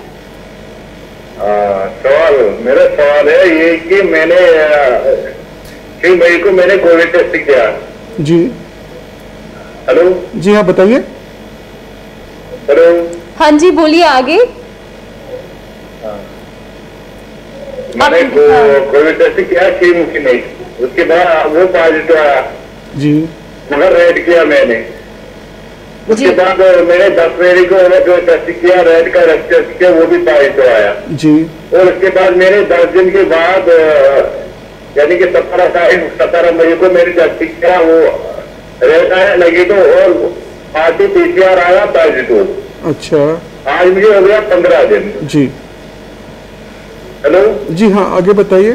मेरा सवाल है ये कि मैंने 6 मई को मैंने कोविड टेस्ट किया जी। हेलो जी हाँ, बताइए। हेलो हाँ जी, बोलिए आगे। मैंने कोविड टेस्ट किया 6 मई, उसके बाद वो पॉजिटिव आया जी, मगर रेड किया मैंने। उसके बाद मैंने 10 मई को जो टेस्ट किया रेड का टेस्ट किया वो भी पॉजिटिव आया जी। और उसके बाद मैंने 10 दिन के बाद यानी कि 17 मई को मैंने टेस्ट किया, वो रेड आया नेगेटिव और RT-PCR आया पॉजिटिव। अच्छा, आज मुझे हो गया 15 दिन जी। हेलो जी हाँ, आगे बताइए।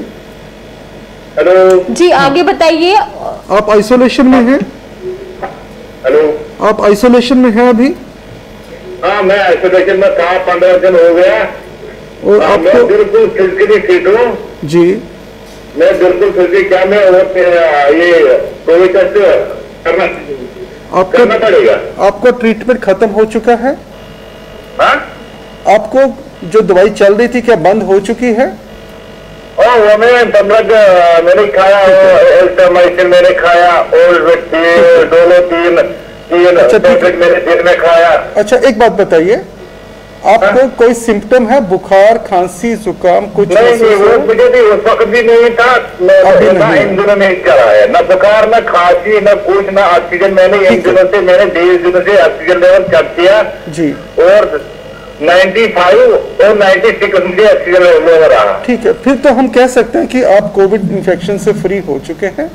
हेलो जी, आगे बताइए। आप आइसोलेशन में हैं? हेलो, आप आइसोलेशन में हैं अभी? हाँ, मैं आइसोलेशन में था, 15 दिन हो गया। और आपको मैं बिल्कुल फिजिकली फिट हूँ जी, मैं बिल्कुल फिजिकली क्या मैं ये कोविड टेस्ट करना पड़ेगा? आपको ट्रीटमेंट खत्म हो चुका है? हाँ, आपको जो दवाई चल रही थी क्या बंद हो चुकी है? वो मैंने खाया, मैंने खाया और तीन अच्छा, टैबलेट मैंने दिन में खाया। अच्छा, एक बात बताइए, आपको कोई सिम्टम है, बुखार, खांसी, जुकाम कुछ? नहीं, वो मुझे भी उस वक्त भी नहीं था, इन दिनों नहीं करा है, न बुखार, न खांसी, न कुछ, न ऑक्सीजन। मैंने इन दिनों से, मैंने 20 दिनों से ऑक्सीजन लेवल चेक किया जी, और 95 और 96 मुझे ऑक्सीजन लेवल रहा। ठीक है, फिर तो हम कह सकते हैं कि आप कोविड इन्फेक्शन से फ्री हो चुके हैं,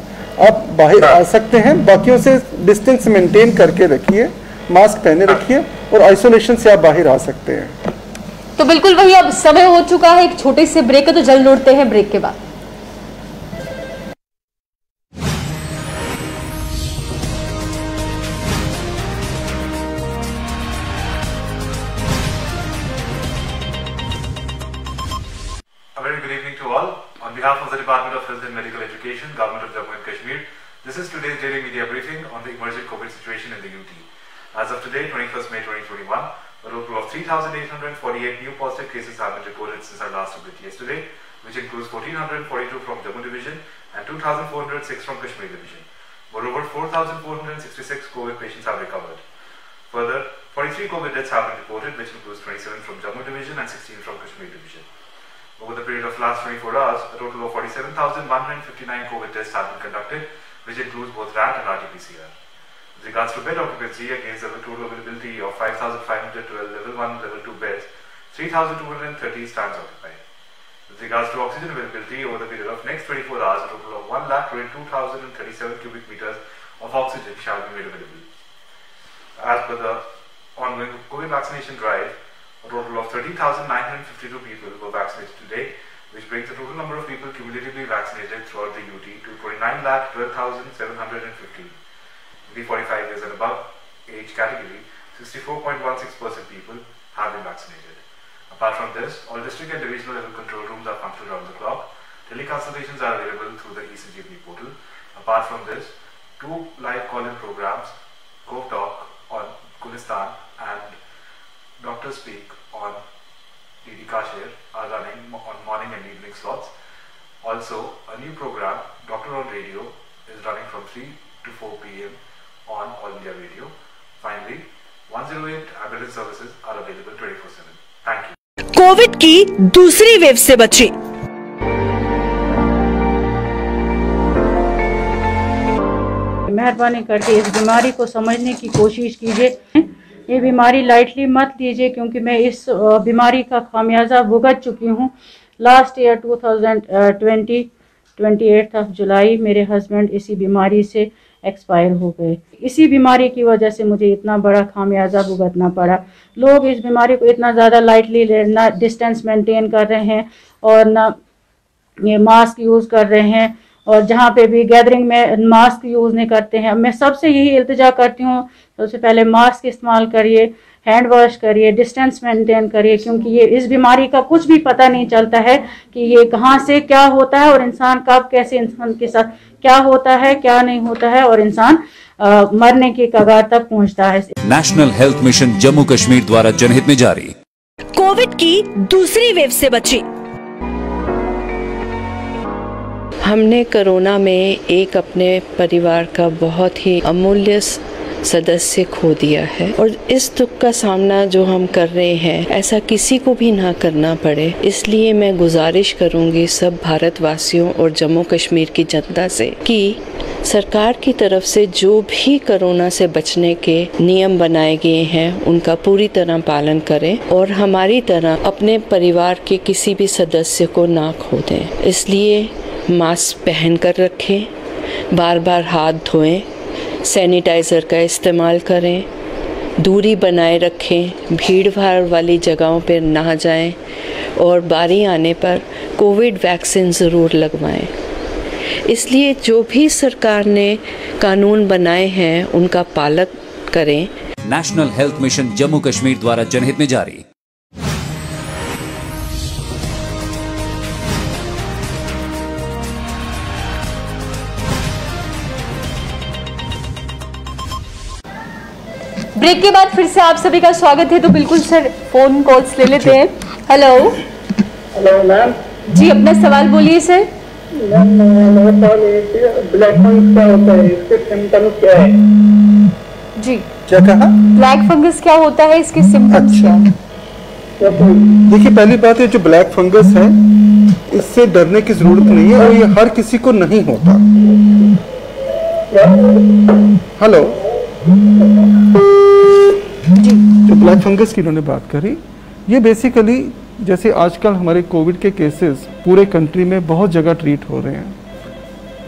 आप बाहर आ सकते हैं। बाकियों से डिस्टेंस मेंटेन करके रखिए, मास्क पहने रखिए और आइसोलेशन से आप बाहर आ सकते हैं। तो बिल्कुल वही, अब समय हो चुका है एक छोटे से ब्रेक का, तो जल्द लौटते हैं ब्रेक के बाद। Good evening to all. On behalf of the Department of Health and Medical Education, Government of Jammu and Kashmir, this is today's daily media briefing on the emerging COVID situation in the UT. As of today, 21st May 2021, a total of 3,848 new positive cases have been reported since our last update yesterday, which includes 1,442 from Jammu Division and 2,406 from Kashmir Division. Moreover, 4,466 COVID patients have recovered. Further, 43 COVID deaths have been reported, which includes 27 from Jammu Division and 16 from Kashmir Division. Over the period of last 24 hours, a total of 47,159 COVID tests have been conducted, which includes both RAT and RT-PCR. With regards to bed occupancy, against a total availability of 5,512 level 1, level 2 beds, 3,230 stands occupied. With regards to oxygen availability, over the period of next 24 hours, a total of 1,22,037 cubic meters of oxygen shall be made available. As per the ongoing COVID vaccination drive, a total of 30,952 people were vaccinated today, which brings the total number of people cumulatively vaccinated throughout the UT to 29,12,750. In the 45 years and above age category, 64.16% people have been vaccinated. Apart from this, all district and divisional level control rooms are functional around the clock. Teleconsultations are available through the ECGP portal. Apart from this, 2 live call-in programs, Cove Talk on Gulistan and Doctor Speak on DD Kashir are running on morning and evening slots. Also, a new program, Doctor on Radio, is running from 3 to 4 p.m. on All India Radio. Finally, 108 ambulance services are available 24/7. Thank you. Covid की दूसरी वेव से बचे। मेहरबानी करके इस बीमारी को समझने की कोशिश कीजिए। ये बीमारी लाइटली मत लीजिए, क्योंकि मैं इस बीमारी का खामियाजा भुगत चुकी हूँ। लास्ट ईयर 2020 28 जुलाई मेरे हस्बैंड इसी बीमारी से एक्सपायर हो गए। इसी बीमारी की वजह से मुझे इतना बड़ा खामियाजा भुगतना पड़ा। लोग इस बीमारी को इतना ज़्यादा लाइटली, ना डिस्टेंस मेंटेन कर रहे हैं और ना ये मास्क यूज़ कर रहे हैं, और जहाँ पे भी गैदरिंग में मास्क यूज़ नहीं करते हैं। मैं सबसे यही इल्तिजा करती हूँ, सबसे पहले मास्क इस्तेमाल करिए, हैंड वॉश करिए, डिस्टेंस मेंटेन करिए, क्योंकि ये इस बीमारी का कुछ भी पता नहीं चलता है कि ये कहाँ से क्या होता है और इंसान कब कैसे इंसान के साथ क्या होता है, क्या नहीं होता है, और इंसान मरने की कगार तक पहुँचता है। National health mission Jammu Kashmir द्वारा जनहित में जारी। कोविड की दूसरी वेव से बचे। हमने कोरोना में एक अपने परिवार का बहुत ही अमूल्य सदस्य खो दिया है, और इस दुख का सामना जो हम कर रहे हैं ऐसा किसी को भी ना करना पड़े। इसलिए मैं गुजारिश करूंगी सब भारतवासियों और जम्मू कश्मीर की जनता से कि सरकार की तरफ से जो भी कोरोना से बचने के नियम बनाए गए हैं उनका पूरी तरह पालन करें, और हमारी तरह अपने परिवार के किसी भी सदस्य को ना खो दें। इसलिए मास्क पहन कर रखें, बार बार हाथ धोएं, सैनिटाइज़र का इस्तेमाल करें, दूरी बनाए रखें, भीड़ भाड़ वाली जगहों पर ना जाएं, और बारी आने पर कोविड वैक्सीन ज़रूर लगवाएं। इसलिए जो भी सरकार ने कानून बनाए हैं उनका पालन करें। National health mission Jammu Kashmir द्वारा जनहित में जारी। ब्रेक के बाद फिर से आप सभी का स्वागत है। तो बिल्कुल सर, फोन कॉल्स ले लेते हैं। हेलो हेलो मैम जी, अपना सवाल बोलिए सर। मैम मेरा सवाल ब्लैक फंगस क्या होता है, इसके सिम्टम्स क्या है? जी क्या कहा? ब्लैक फंगस क्या होता है, इसके सिम्टम्स क्या है? देखिए, पहली बात है जो ब्लैक फंगस है इससे डरने की जरूरत नहीं है और ये हर किसी को नहीं होता। हेलो, जो ब्लैक फंगस की उन्होंने बात करी, ये बेसिकली जैसे आजकल हमारे कोविड के केसेस पूरे कंट्री में बहुत जगह ट्रीट हो रहे हैं,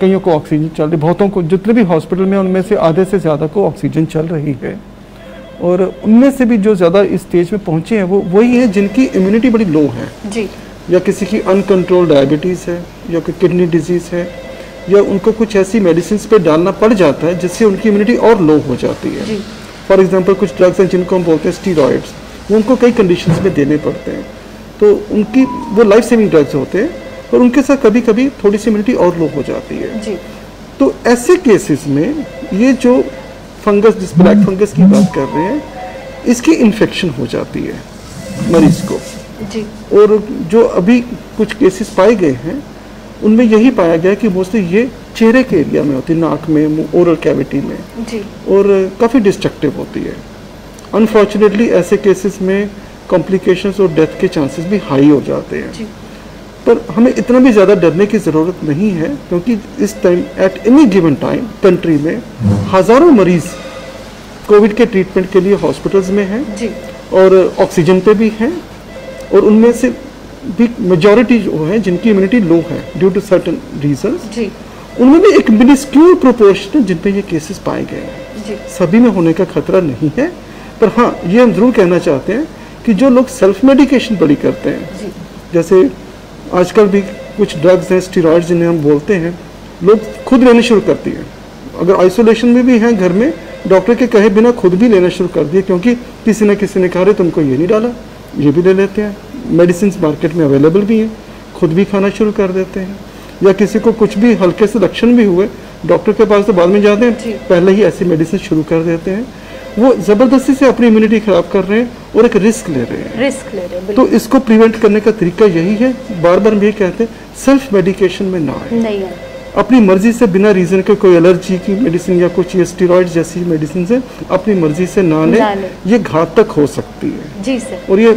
कईयों को ऑक्सीजन चल रही, बहुतों को जितने भी हॉस्पिटल में उनमें से आधे से ज़्यादा को ऑक्सीजन चल रही है, और उनमें से भी जो ज़्यादा इस स्टेज में पहुँचे हैं वो वही हैं जिनकी इम्यूनिटी बड़ी लो है जी, या किसी की अनकंट्रोल्ड डायबिटीज़ है, या कोई किडनी डिजीज़ है, या उनको कुछ ऐसी मेडिसिन पे डालना पड़ जाता है जिससे उनकी इम्यूनिटी और लो हो जाती है। फॉर एग्जांपल कुछ ड्रग्स हैं जिनको हम बोलते हैं स्टीरॉइड्स, वो उनको कई कंडीशंस में देने पड़ते हैं, तो उनकी वो लाइफ सेविंग ड्रग्स होते हैं और उनके साथ कभी कभी थोड़ी सी इम्यूनिटी और लो हो जाती है जी। तो ऐसे केसेस में ये जो फंगस, जिस ब्लैक फंगस की बात कर रहे हैं, इसकी इन्फेक्शन हो जाती है मरीज को जी। और जो अभी कुछ केसेस पाए गए हैं उनमें यही पाया गया कि मोस्टली ये चेहरे के एरिया में होती है, नाक में, ओरल कैविटी में जी। और काफ़ी डिस्ट्रक्टिव होती है। अनफॉर्चुनेटली ऐसे केसेस में कॉम्प्लिकेशंस और डेथ के चांसेस भी हाई हो जाते हैं जी। पर हमें इतना भी ज़्यादा डरने की ज़रूरत नहीं है, क्योंकि इस time at any given time country में हज़ारों मरीज़ कोविड के ट्रीटमेंट के लिए हॉस्पिटल्स में हैं जी। और ऑक्सीजन पे भी हैं, और उनमें से भी मेजॉरिटी जो है जिनकी इम्यूनिटी लो है ड्यू टू सर्टेन रीजंस, उनमें भी एक मिनिस्क्यूल प्रोपोर्शन जिन पे ये केसेस पाए गए हैं। सभी में होने का खतरा नहीं है, पर हाँ ये हम जरूर कहना चाहते हैं कि जो लोग सेल्फ मेडिकेशन बड़ी करते हैं, जैसे आजकल भी कुछ ड्रग्स हैं, स्टीरॉइड्स जिन्हें हम बोलते हैं, लोग खुद लेने शुरू करती हैं। अगर आइसोलेशन में भी हैं घर में, डॉक्टर के कहे बिना खुद भी लेना शुरू कर दिए, क्योंकि किसी न किसी ने कहा रहे तुमको ये नहीं डाला, ये भी ले लेते हैं। मेडिसिन मार्केट में अवेलेबल भी हैं, खुद भी खाना शुरू कर देते हैं। या किसी को कुछ भी हल्के से लक्षण भी हुए, डॉक्टर के पास तो बाद में जाते हैं, पहले ही ऐसी मेडिसिन शुरू कर देते हैं। वो जबरदस्ती से अपनी इम्यूनिटी खराब कर रहे हैं और एक रिस्क ले रहे हैं। तो इसको प्रिवेंट करने का तरीका यही है, बार बार हम ये कहते हैं, सेल्फ मेडिकेशन में ना आए। अपनी मर्जी से बिना रीजन के कोई एलर्जी की मेडिसिन या कुछ ये स्टेरॉइड जैसी मेडिसिन है अपनी मर्जी से ना ले, ये घातक हो सकती है जी सर। और ये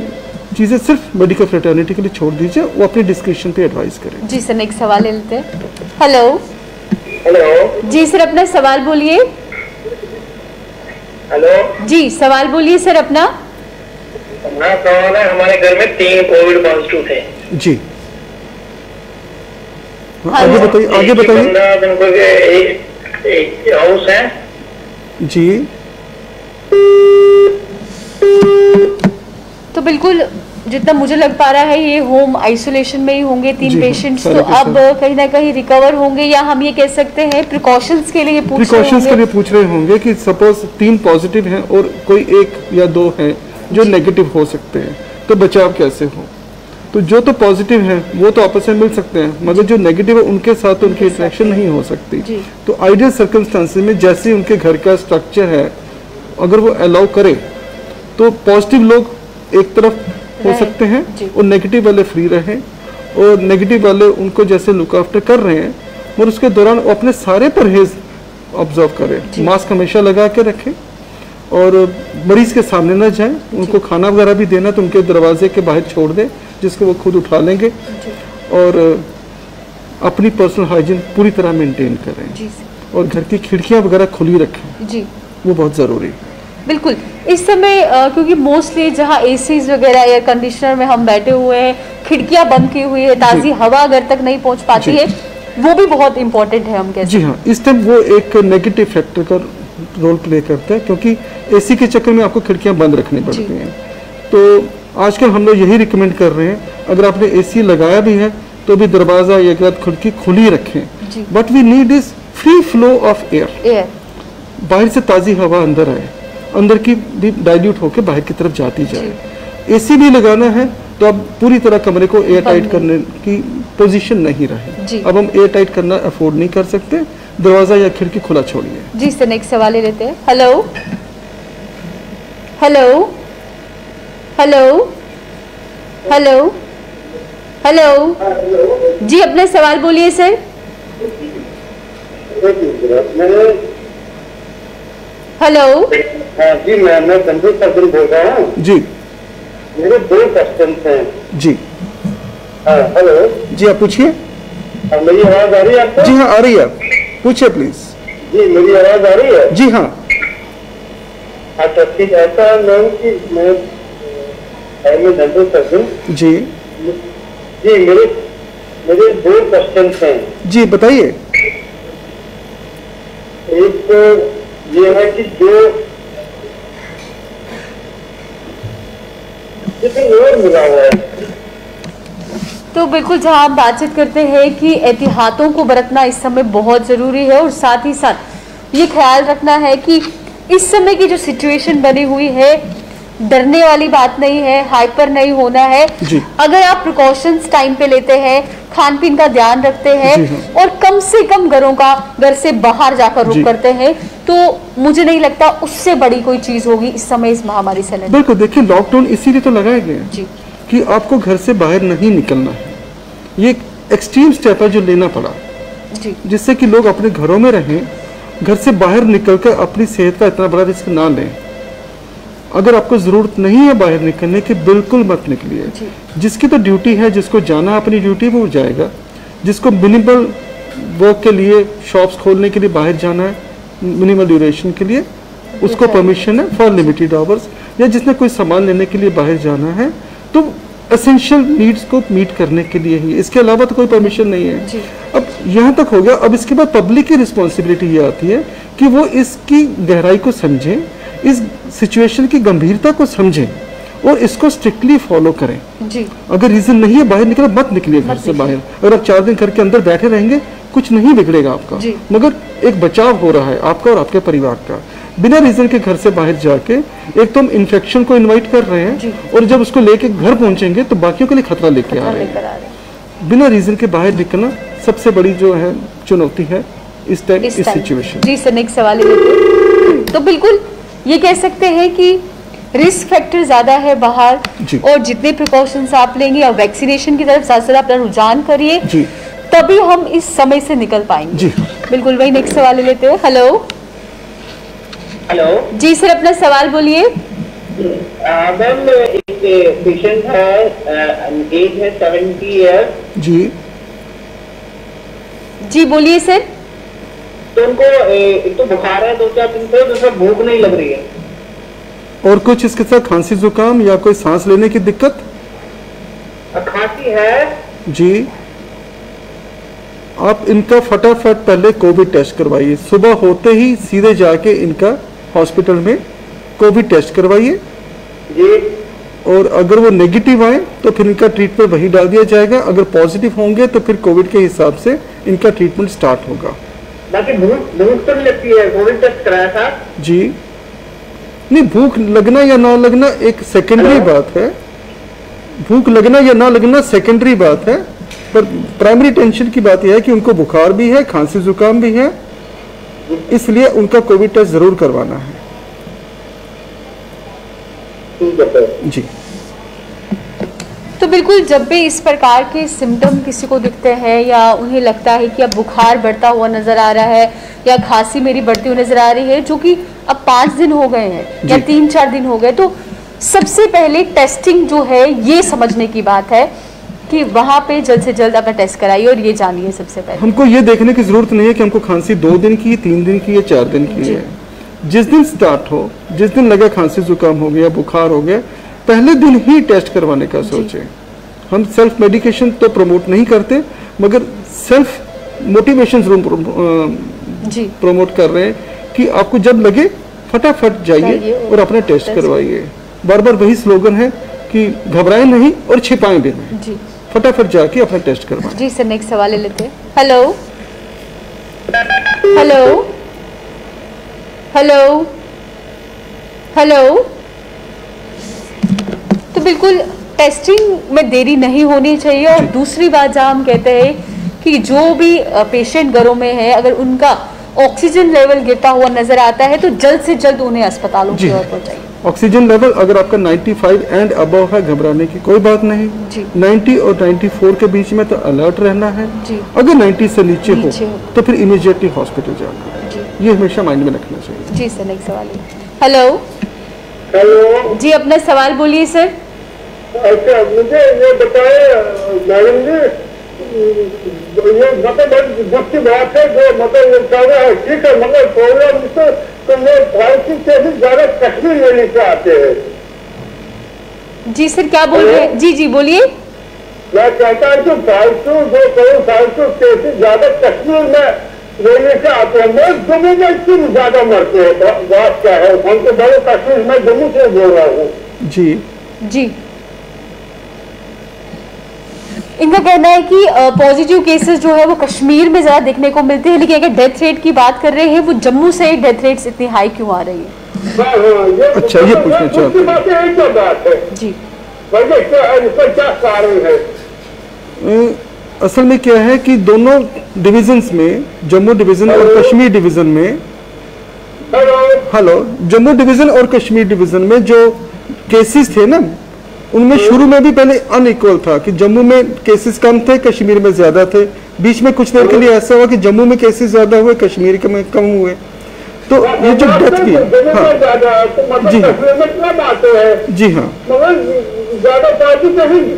चीजें सिर्फ मेडिकल फ्रेटर्निटी के लिए छोड़ दीजिए, वो अपनी डिस्क्रिप्शन पे एडवाइस करें जी सर। नेक्स्ट सवाल ले लेते हैं। हेलो हेलो जी सर, अपना सवाल बोलिए। हेलो जी, सवाल बोलिए सर अपना। अपना सवाल है, हमारे घर में 3 कोविड पॉजिटिव थे जी। आगे बताइए, आगे बताइए। एक हाउस है जी। तो बिल्कुल जितना मुझे लग पा रहा है ये होम आइसोलेशन में ही होंगे 3 पेशेंट्स, तो अब कहीं ना कहीं रिकवर होंगे, या हम ये कह सकते हैं प्रिकॉशंस के लिए पूछ रहे होंगे कि सपोज 3 पॉजिटिव हैं और कोई 1 या 2 हैं जो नेगेटिव हो सकते हैं, तो बचाव कैसे हो। तो जो तो पॉजिटिव हैं वो तो आपस में मिल सकते हैं, मगर जो नेगेटिव है उनके साथ उनकी इंटरेक्शन नहीं हो सकती। तो आइडियल सर्कमस्टांसेस में जैसे उनके घर का स्ट्रक्चर है, अगर वो अलाउ करे तो पॉजिटिव लोग एक तरफ हो सकते हैं और नेगेटिव वाले फ्री रहें, और नेगेटिव वाले उनको जैसे लुक आफ्टर कर रहे हैं, और उसके दौरान वो अपने सारे परहेज ऑब्जर्व करें, मास्क हमेशा लगा के रखें, और मरीज के सामने ना जाएं। उनको खाना वगैरह भी देना तो उनके दरवाजे के बाहर छोड़ दें, जिसको वो खुद उठा लेंगे, और अपनी पर्सनल हाइजीन पूरी तरह मेंटेन करें, और घर की खिड़कियां वगैरह खुली रखें जी, वो बहुत ज़रूरी है। बिल्कुल इस समय क्योंकि मोस्टली जहाँ एसीज वगैरह एयर कंडीशनर में हम बैठे हुए हैं, खिड़कियां बंद की हुई है, ताज़ी हवा घर तक नहीं पहुँच पाती है, वो भी बहुत इम्पोर्टेंट है हम कहते हैं। जी हाँ, इस टाइम वो एक नेगेटिव फैक्टर का रोल प्ले करता है, क्योंकि एसी के चक्कर में आपको खिड़कियां बंद रखनी पड़ती हैं। तो आजकल हम लोग यही रिकमेंड कर रहे हैं, अगर आपने एसी लगाया भी है तो भी दरवाजा या खिड़की खुली रखें। But we need is free flow of air, बाहर से ताज़ी हवा अंदर आए, अंदर की भी डाइल्यूट होकर बाहर की तरफ जाती जाए। एसी भी लगाना है तो अब पूरी तरह कमरे को एयर टाइट करने की पोजीशन नहीं रहे। अब हम एयर टाइट करना अफोर्ड नहीं कर सकते, दरवाजा या खिड़की खुला छोड़िए जी। सर नेक्स्ट सवाल ले लेते हैं। Hello hello hello hello hello जी, अपना सवाल बोलिए सर। हेलो जी, मैं संतोष बोल रहा हूँ जी। मेरे 2 क्वेश्चन हैं। जी हाँ, हेलो जी, आप पूछिए। मेरी आवाज आ रही है आपको? जी हाँ, आ रही है, पूछिए प्लीज। जी, मेरी आवाज आ रही है? जी हाँ। अच्छा ठीक है। ऐसा मैम कि मैं जनरल सर्जन। जी जी, मेरे 2 क्वेश्चन हैं। जी बताइए। एक तो ये है कि जो और मिला हुआ है, तो बिल्कुल जहां आप बातचीत करते हैं कि एहतियातों को बरतना इस समय बहुत ज़रूरी है, और साथ ही साथ ये ख्याल रखना है कि इस समय की जो सिचुएशन बनी हुई है, डरने वाली बात नहीं है, हाइपर नहीं होना है जी। अगर आप प्रिकॉशंस टाइम पे लेते हैं, खान पीन का ध्यान रखते हैं और कम से कम घर से बाहर जाकर रुक करते हैं, तो मुझे नहीं लगता उससे बड़ी कोई चीज होगी इस समय इस महामारी से लड़ने। बिल्कुल, देखिए लॉकडाउन इसीलिए तो लगाया गया है कि आपको घर से बाहर नहीं निकलना है। ये एक्सट्रीम स्टेप है जो लेना पड़ा, जिससे कि लोग अपने घरों में रहें, घर से बाहर निकलकर अपनी सेहत का इतना बड़ा रिस्क ना लें। अगर आपको जरूरत नहीं है बाहर निकलने की, बिल्कुल मत निकलिए। जिसकी तो ड्यूटी है, जिसको जाना है अपनी ड्यूटी वो जाएगा। जिसको मिनिमल वर्क के लिए, शॉप्स खोलने के लिए बाहर जाना है मिनिमल ड्यूरेशन के लिए, उसको परमिशन है फॉर लिमिटेड आवर्स, या जिसने कोई सामान लेने के लिए बाहर जाना है तो एसेंशियल नीड्स को मीट करने के लिए ही, इसके अलावा तो कोई परमिशन नहीं है। अब यहाँ तक हो गया। अब इसके बाद पब्लिक की रिस्पॉन्सिबिलिटी ये आती है कि वो इसकी गहराई को समझें, इस सिचुएशन की गंभीरता को समझें और इसको स्ट्रिक्टली फॉलो करें। अगर रीजन नहीं है बाहर निकले, मत निकलिए घर से बाहर। अगर आप 4 दिन घर के अंदर बैठे रहेंगे कुछ नहीं बिगड़ेगा आपका, मगर एक बचाव हो रहा है आपका और आपके परिवार का। बिना रीजन के घर से बाहर जाके एक तो हम इन्फेक्शन को इनवाइट कर रहे हैं, और जब उसको लेके घर पहुंचेंगे तो बाकियों के लिए खतरा लेके आ रहे हैं। बिना रीजन के बाहर निकलना सबसे बड़ी जो है चुनौती है इस टाइम, इस सिचुएशन। जी सर, नेक्स्ट सवाल लेते। तो बिल्कुल ये कह सकते हैं कि रिस्क फैक्टर ज्यादा है बाहर, और जितने प्रिकॉशंस आप लेंगे और वैक्सीनेशन की तरफ साथ साथ अपना रुझान करिए, तभी हम इस समय से निकल पाएंगे। जी बिल्कुल, वही नेक्स्ट सवाल लेते हैं। हेलो जी सर, अपना सवाल बोलिए। मैम एक पेशेंट है, एज है 70 ईयर। जी बोलिए सर। तो उनको एक तो बुखार है 2-4 दिन से, दूसरा भूख नहीं लग रही है। और कुछ इसके साथ खांसी जुकाम या कोई सांस लेने की दिक्कत? खांसी है जी। आप इनका फटाफट पहले कोविड टेस्ट करवाइए। सुबह होते ही सीधे जाके इनका हॉस्पिटल में कोविड टेस्ट करवाइए, और अगर वो नेगेटिव आए तो फिर इनका ट्रीटमेंट वही डाल दिया जाएगा। अगर पॉजिटिव होंगे तो फिर कोविड के हिसाब से इनका ट्रीटमेंट स्टार्ट होगा। बाकी भूख तो नहीं लगती है? कोविड टेस्ट कराया था जी। नहीं, भूख लगना या ना लगना एक सेकेंडरी बात है। भूख लगना या ना लगना सेकेंडरी बात है, पर प्राइमरी टेंशन की बात यह है कि उनको बुखार भी है, खांसी जुकाम भी है, इसलिए उनका कोविड टेस्ट जरूर करवाना है। जी। तो बिल्कुल, जब भी इस प्रकार के सिम्टम किसी को दिखते हैं या उन्हें लगता है कि अब बुखार बढ़ता हुआ नजर आ रहा है या खांसी मेरी बढ़ती हुई नजर आ रही है, जो कि अब 5 दिन हो गए हैं या 3-4 दिन हो गए, तो सबसे पहले टेस्टिंग जो है ये समझने की बात है कि वहां पे जल्द से जल्द अपना टेस्ट कराइए और ये जानिए। सबसे पहले हमको ये देखने की जरूरत नहीं है कि हमको खांसी 2 दिन की, 3 दिन की या 4 दिन की है। जिस दिन स्टार्ट हो, जिस दिन लगे खांसी जुकाम हो गया, बुखार हो गया, पहले दिन ही टेस्ट करवाने का सोचें। हम सेल्फ मेडिकेशन तो प्रमोट नहीं करते, मगर सेल्फ मोटिवेशन जरूर प्रमोट कर रहे हैं कि आपको जब लगे फटाफट जाइए और अपना टेस्ट करवाइए। बार बार वही स्लोगन है कि घबराएं नहीं और छिपाएं भी नहीं, फटाफट जाके अपना टेस्ट करवाएं। जी सर, नेक्स्ट सवाल ले लेते हैं। Hello hello hello hello. तो बिल्कुल टेस्टिंग में देरी नहीं होनी चाहिए। और दूसरी बात, जहाँ हम कहते हैं कि जो भी पेशेंट घरों में है, अगर उनका ऑक्सीजन लेवल गिरता हुआ नजर आता है तो जल्द से जल्द उन्हें अस्पतालों की ओर पहुंचाइए। ऑक्सीजन लेवल अगर आपका 95 एंड अबव है, घबराने की कोई बात नहीं। 90 और 94 के बीच में तो अलर्ट रहना है। अगर 90 से नीचे हो तो फिर इमीडिएटली हॉस्पिटल जाकर, ये हमेशा माइंड में रखना चाहिए। जी सर, नेक्स्ट सवाल। हेलो हेलो जी, अपना सवाल बोलिए सर। अच्छा, मुझे ये बताए मैडम जी, ये मतलब दुख की बात है जो मतलब ये कह रहा है, ठीक है, मगर प्रॉब्लम इससे तो ये फालतू से भी ज्यादा कश्मीर लेने से आते हैं। जी सर क्या बोल रहे हैं? जी जी बोलिए। मैं कहता हूँ कि फालतू जो कई फालतू केसेस ज्यादा कश्मीर में लेने से आते हैं, मैं जम्मू में क्यों ज्यादा मरते हैं? बात क्या है? हम तो बड़े कश्मीर में जम्मू से बोल रहा हूँ। जी जी, इनका कहना है कि पॉजिटिव केसेस जो है वो कश्मीर में ज्यादा देखने को मिलते हैं, लेकिन अगर डेथ रेट की बात कर रहे हैं वो जम्मू से डेथ रेट्स इतनी हाई क्यों आ रही है? अच्छा, ये पूछना चाहते हैं जी, इसका क्या कारण है? असल में क्या है कि दोनों डिविजन्स में, जम्मू डिवीजन और कश्मीर डिवीजन में, हेलो, जम्मू डिवीजन और कश्मीर डिवीजन में जो केसेस थे ना, उनमें शुरू में भी पहले अनइक्वल था कि जम्मू में केसेस कम थे, कश्मीर में ज्यादा थे। बीच में कुछ देर के लिए ऐसा हुआ कि जम्मू में केसेस ज्यादा हुए, कश्मीर के में कम हुए। तो ये जो डेथ की, हाँ जी हाँ जी हाँ, ज्यादा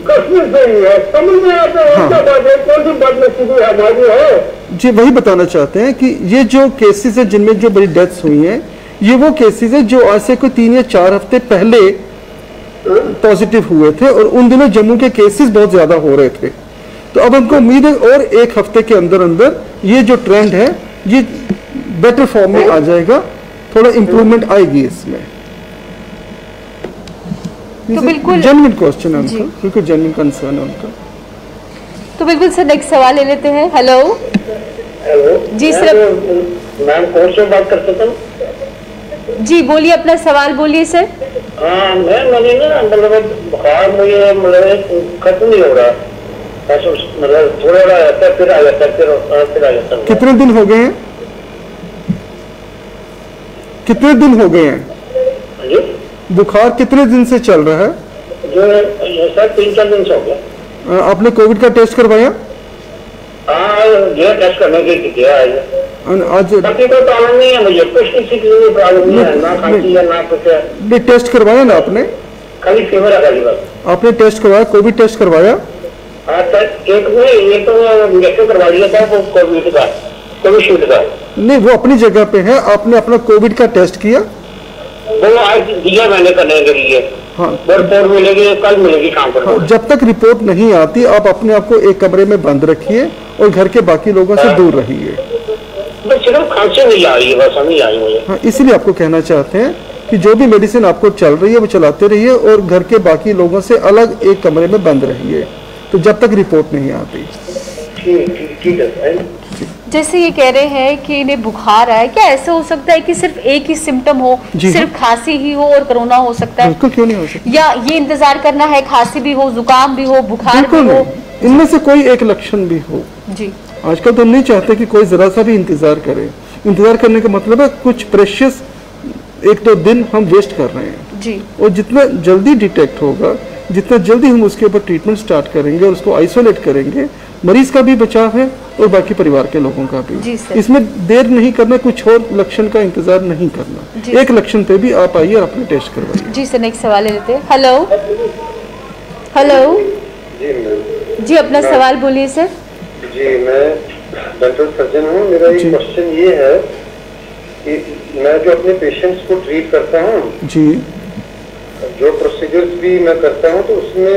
कश्मीर से ही है, समझ में आता है कौन सी बदनसीबी हमारी है। जी वही बताना चाहते हैं कि ये जो केसेस है जिनमें जो बड़ी डेथ्स हुई हैं, ये वो केसेस है जो आज से कोई 3 या 4 हफ्ते पहले पॉजिटिव हुए थे और उन दिनों जम्मू के केसेस बहुत ज्यादा हो रहे थे। तो अब हमको उम्मीद है और 1 हफ्ते के अंदर अंदर ये जो ट्रेंड है ये बेटर फॉर्म में आ जाएगा, थोड़ा इम्प्रूवमेंट आएगी इसमें। तो बिल्कुल जेन्युइन क्वेश्चन है उनका, बिल्कुल जेन्युइन कंसर्न है उनका। तो बिल्कुल सर नेक्स्ट सवाल ले लेते हैं। हेलो जी सर, मैम कौन से बात कर सकता हूँ? जी बोलिए, अपना सवाल बोलिए सर। हाँ मैंने ना मतलब बुखार मुझे मतलब खत्म नहीं हो रहा, मतलब थोड़ा रहता है फिर आ जाता है, फिर आ जाता है। कितने दिन हो गए हैं? कितने दिन हो गए हैं? बुखार कितने दिन से चल रहा है? जो सर 3-4 दिन से हो गया। आपने कोविड का टेस्ट करवाया? हाँ टेस्ट करने के लिए आज प्रॉब्लम नहीं है मुझे, कुछ किसी की प्रॉब्लम नहीं है, ना खांसी है ना कुछ है। नहीं, टेस्ट करवाया ना आपने? खाली फीवर है खाली बस। आपने टेस्ट करवाया, कोविड टेस्ट करवाया? हाँ सर, एक तो इंजेक्शन करवा दिया था वो कोविड का, कोविशील्ड का। नहीं, वो अपनी जगह पे है। आपने अपना कोविड का टेस्ट किया? वो आज दिया मैंने करने के लिए। हाँ, रिपोर्ट मिलेगी, कल मिलेगी शाम को। हाँ, जब तक रिपोर्ट नहीं आती आप अपने आप को एक कमरे में बंद रखिए और घर के बाकी लोगों से दूर रहिए। सिर्फ खांसी नहीं आ रही है, बस नहीं आ रही मुझे। हाँ, इसीलिए आपको कहना चाहते हैं कि जो भी मेडिसिन आपको चल रही है वो चलाते रहिए और घर के बाकी लोगों से अलग एक कमरे में बंद रहिए, तो जब तक रिपोर्ट नहीं आती। ठीक है। जैसे ये कह रहे हैं कि इन्हें बुखार आया, क्या ऐसा हो सकता है कि सिर्फ एक ही सिम्टम हो, सिर्फ खांसी ही हो और कोरोना हो सकता है? बिल्कुल, क्यों नहीं हो सकता? या ये इंतजार करना है खांसी भी हो, जुकाम भी हो, बुखार भी हो? इनमें से कोई एक लक्षण भी हो। जी, आजकल तो हम नहीं चाहते कि कोई जरा सा भी इंतजार करे। इंतजार करने का मतलब है कुछ प्रेशियस 1-2 दिन हम वेस्ट कर रहे हैं जी। और जितना जल्दी डिटेक्ट होगा, जितना जल्दी हम उसके ऊपर ट्रीटमेंट स्टार्ट करेंगे और उसको आइसोलेट करेंगे, मरीज का भी बचाव है और बाकी परिवार के लोगों का भी। इसमें देर नहीं करना, कुछ और लक्षण का इंतजार नहीं करना। एक लक्षण पे भी आप आइए और अपने टेस्ट करवाइए। जी सर, नेक्स्ट सवाल लेते हैं। हेलो हेलो जी, अपना सवाल बोलिए सर। जी, मैं डेंटल सर्जन हूँ। मेरा ये क्वेश्चन ये है कि मैं जो अपने पेशेंट्स को ट्रीट करता हूँ जी, जो प्रोसीजर्स भी मैं करता हूँ, तो उसमें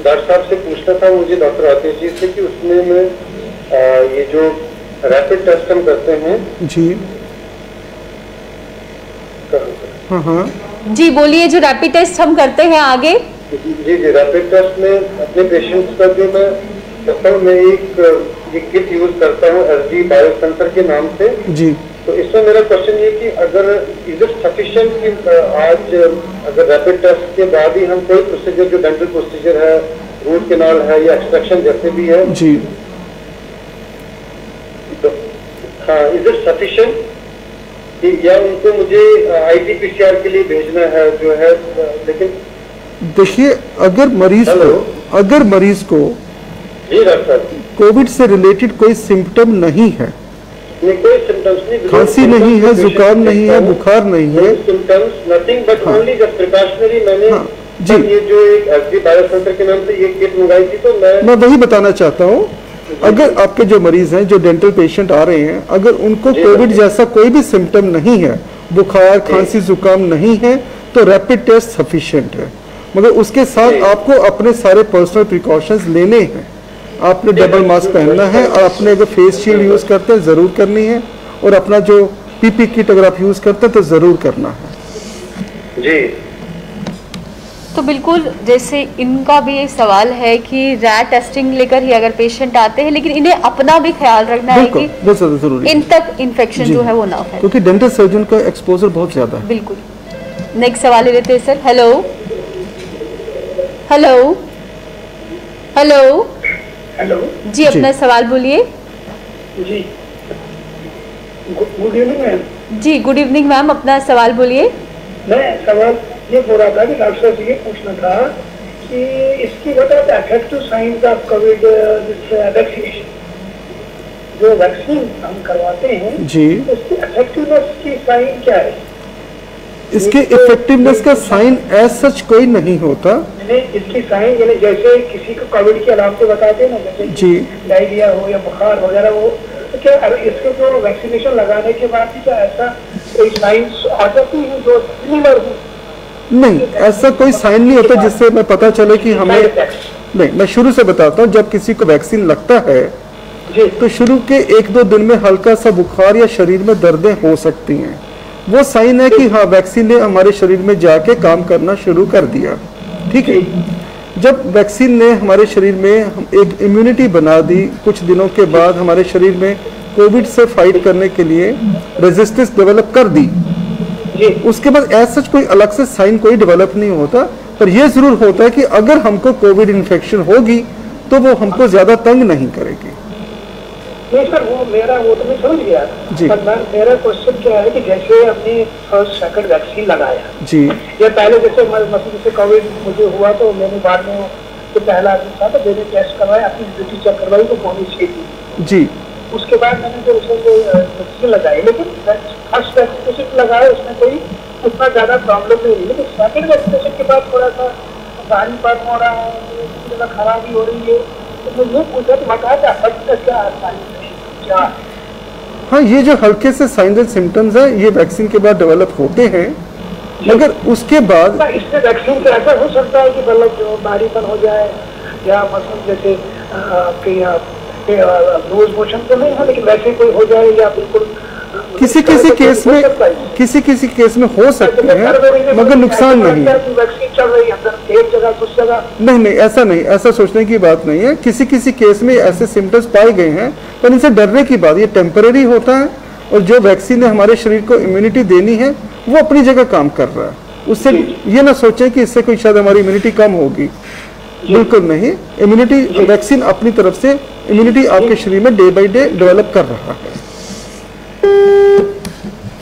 डॉक्टर साहब से पूछना था मुझे, डॉक्टर आतिश जी से, कि उसमें मैं ये जो रैपिड टेस्ट हम करते हैं जी, हाँ हाँ जी बोलिए, जो रैपिड टेस्ट हम करते हैं आगे। जी रैपिड टेस्ट में अपने पेशेंट्स का जो मैं करता हूँ, मैं एक किट यूज करता हूँ SD बायोसेंसर के नाम से जी। तो इसमें मेरा क्वेश्चन ये कि अगर इज इट सफिशिएंट कि आज अगर रैपिड टेस्ट के बाद ही हम कोई प्रोसीजर जो डेंटल प्रोसीजर है, रूट कैनाल है या एक्सट्रैक्शन जैसे भी है जी, तो हाँ, इज इट सफिशिएंट कि या उनको मुझे RT-PCR के लिए भेजना है जो है? लेकिन देखिए, अगर मरीज को जी डॉक्टर कोविड से रिलेटेड कोई सिम्टम नहीं है, कोई सिम्टम्स नहीं, खांसी नहीं है, जुकाम नहीं है, बुखार नहीं है, symptoms nothing but only just precautionary, मैंने जी, ये जो एक एसडी बायोसेंटर के नाम से ये किट मंगाई थी, तो मैं वही बताना चाहता हूँ, अगर आपके जो मरीज हैं, जो डेंटल पेशेंट आ रहे हैं, अगर उनको कोविड जैसा कोई भी सिम्टम नहीं है, बुखार, खांसी, जुकाम नहीं है, तो रैपिड टेस्ट सफिशिएंट है। मगर उसके साथ आपको अपने सारे पर्सनल प्रिकॉशंस लेने हैं। आपने डबल मास्क पहनना है, और अपने अगर फेस शील्ड यूज करते हैं जरूर करनी है, और अपना जो पीपी किट अगर आप यूज करते हैं तो जरूर करना है जी। तो बिल्कुल, जैसे इनका भी एक सवाल है कि रैट टेस्टिंग लेकर ही अगर पेशेंट आते हैं, लेकिन इन्हें अपना भी ख्याल रखना है कि बहुत ज्यादा जरूरी इन तक इन्फेक्शन जो है वो ना फैले, क्योंकि डेंटल सर्जन का एक्सपोजर बहुत ज्यादा है। बिल्कुल। नेक्स्ट सवाल ले लेते हैं sir. Hello hello hello hello जी, अपना सवाल बोलिए। जी, गुड इवनिंग मैम। जी गुड इवनिंग मैम, अपना सवाल बोलिए। मैं सवाल ये बोल रहा था कि डॉक्टर साहब से ये पूछना था कि इसकी बता effective science of Covid vaccination, जो वैक्सीन हम करवाते हैं जी, उसकी इफेक्टिवनेस की साइन क्या है? इसके इफेक्टिवनेस का साइन एज सच कोई नहीं होता। इसकी साइन यानी जैसे किसी को कोविड की अलामतें बताते हैं ना, जैसे जी, डायरिया हो या बुखार वगैरह हो, तो क्या इसके जो वैक्सीनेशन लगाने के बाद भी क्या ऐसा कोई साइंस आ जाती है जो सिमिलर हो? नहीं, ऐसा कोई साइन नहीं होता जिससे मैं पता चले कि हमें नहीं। मैं शुरू से बताता हूँ, जब किसी को वैक्सीन लगता है तो शुरू के 1-2 दिन में हल्का सा बुखार या शरीर में दर्दें हो सकती हैं। वो साइन है कि हाँ, वैक्सीन ने हमारे शरीर में जाके काम करना शुरू कर दिया। ठीक है, जब वैक्सीन ने हमारे शरीर में एक इम्यूनिटी बना दी, कुछ दिनों के बाद हमारे शरीर में कोविड से फाइट करने के लिए रेजिस्टेंस डेवलप कर दी, उसके बाद एज सच कोई अलग से साइन कोई डेवलप नहीं होता। पर यह जरूर होता है कि अगर हमको कोविड इन्फेक्शन होगी तो वो हमको ज्यादा तंग नहीं करेगी। नहीं सर, वो तो मैं समझ गया जी। पर मेरा क्वेश्चन क्या है कि जैसे हमने फर्स्ट सेकंड वैक्सीन लगाया जी, या पहले जैसे कोविड मुझे हुआ तो मैंने बाद में जो पहला आदमी था तो मैंने टेस्ट करवाया, अपनी ड्यूटी चेक करवाई तो पॉजिटिव जी। उसके बाद मैंने जो वैक्सीन लगाई, लेकिन फर्स्ट वैक्सीनेशन लगाया उसमें कोई उतना ज्यादा प्रॉब्लम नहीं हुई, लेकिन सेकंड वैक्सीनेशन के बाद थोड़ा सा भारी पन हो रहा है, खराबी हो रही है, तो मैं ये पूछा तो बता क्या? हाँ, ये जो हल्के से साइंस एंड सिम्टम्स है ये वैक्सीन के बाद डेवलप होते हैं, मगर उसके बाद इससे वैक्सीन से ऐसा हो सकता है कि मतलब जो भारीपन हो जाए या मतलब जैसे लूज मोशन तो नहीं है, लेकिन वैसे कोई हो जाए या बिल्कुल किसी केस में हो सकते हैं, मगर नुकसान नहीं। वैक्सीन चल रही है एक जगह दूसरी जगह, नहीं, ऐसा नहीं, ऐसा सोचने की बात नहीं है। किसी केस में ऐसे सिम्टम्स पाए गए हैं, पर इनसे डरने की बात, ये टेम्पररी होता है, और जो वैक्सीन ने हमारे शरीर को इम्यूनिटी देनी है वो अपनी जगह काम कर रहा है। उससे ये ना सोचें कि इससे कोई शायद हमारी इम्यूनिटी कम होगी, बिल्कुल नहीं। इम्यूनिटी, वैक्सीन अपनी तरफ से इम्यूनिटी आपके शरीर में डे बाई डे डेवलप कर रहा है।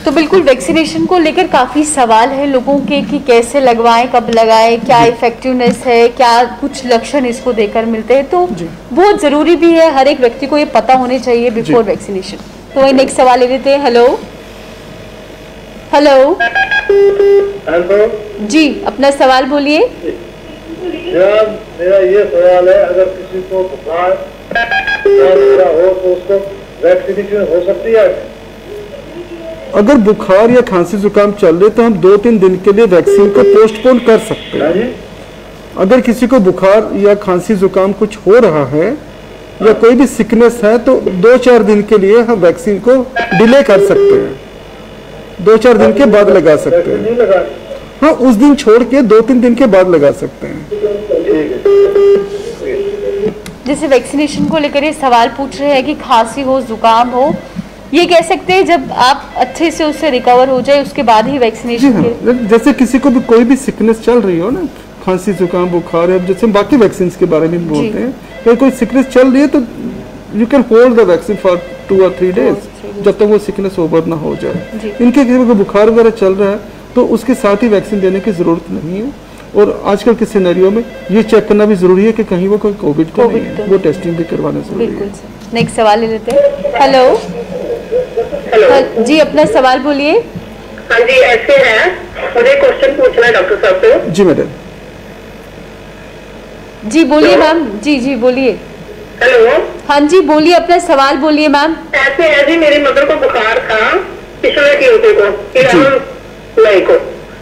तो बिल्कुल वैक्सीनेशन को लेकर काफ़ी सवाल है लोगों के कि कैसे लगवाएं, कब लगाएं, क्या इफेक्टिवनेस है, क्या कुछ लक्षण इसको देकर मिलते हैं, तो बहुत ज़रूरी भी है, हर एक व्यक्ति को ये पता होने चाहिए बिफोर वैक्सीनेशन। तो वही नेक्स्ट सवाल ले लेते हैं। हेलो हेलो हेलो जी, अपना सवाल बोलिए। मेरा ये सवाल है, अगर किसी को बुखार हो तो उसको वैक्सीनेशन हो सकती है? अगर बुखार या खांसी जुकाम चल रहे तो हम 2-3 दिन के लिए वैक्सीन को पोस्टपोन कर सकते हैं। अगर किसी को बुखार या खांसी जुकाम कुछ हो रहा है या कोई भी सिकनेस है तो 2-4 दिन के लिए हम वैक्सीन को डिले कर सकते हैं, 2-4 दिन के बाद लगा सकते हैं। हाँ, उस दिन छोड़ के 2-3 दिन के बाद लगा सकते हैं। जैसे वैक्सीनेशन को लेकर ये सवाल पूछ रहे हैं कि खांसी हो, जुकाम हो, ये कह सकते हैं जब आप अच्छे से उससे रिकवर हो जाए उसके बाद ही वैक्सीनेशन के। जैसे किसी को भी कोई भी सिकनेस चल रही हो ना, खांसी जुकाम बुखार है, जैसे बाकी वैक्सीन के बारे में बोलते हैं, अगर कोई सिकनेस चल रही है तो you can hold the vaccine for 2 or 3 days जब तक वो सिकनेस ओवर ना हो जाए। इनके किसी को बुखार वगैरह चल रहा है तो उसके साथ ही वैक्सीन देने की जरूरत नहीं है। और आजकल के सिनेरियो में ये चेक करना भी जरूरी है कि कहीं वो कोई कोविड तो नहीं है, वो टेस्टिंग भी करवाना जरूरी है। नेक्स्ट सवाल ले लेते हैं। हेलो जी, अपना सवाल बोलिए। हाँ जी, ऐसे है, मुझे क्वेश्चन पूछना है डॉक्टर साहब से। जी मैडम। जी बोलिए मैम। जी जी बोलिए। हेलो। हाँ जी बोलिए, अपना सवाल बोलिए मैम। ऐसे मेरी मदर को बुखार था पिछले ट्यूसडे को, 11 मई को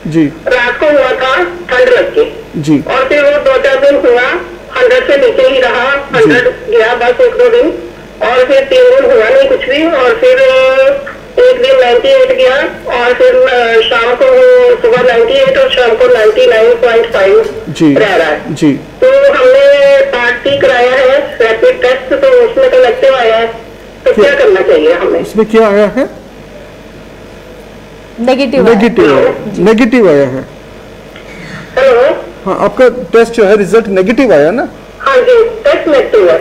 जी, रात को हुआ था, ठंड लग के जी, और फिर वो 2-4 दिन हुआ 100 से नीचे ही रहा, 100 गया बस 1-2 दिन, और फिर 3 दिन हुआ नहीं कुछ भी, और फिर एक दिन 98 गया, और फिर शाम को सुबह 98 और शाम को 99.5 रह रहा है जी। तो हमने पार्टी कराया है रैपिड टेस्ट, तो उसमें तो नेगेटिव आया है, तो क्या करना चाहिए हमें? उसमें क्या आया है? नेगेटिव आया है। हेलो। हाँ, आपका टेस्ट जो है रिजल्ट नेगेटिव आया ना? हाँ जी, टेस्ट नेगेटिव है।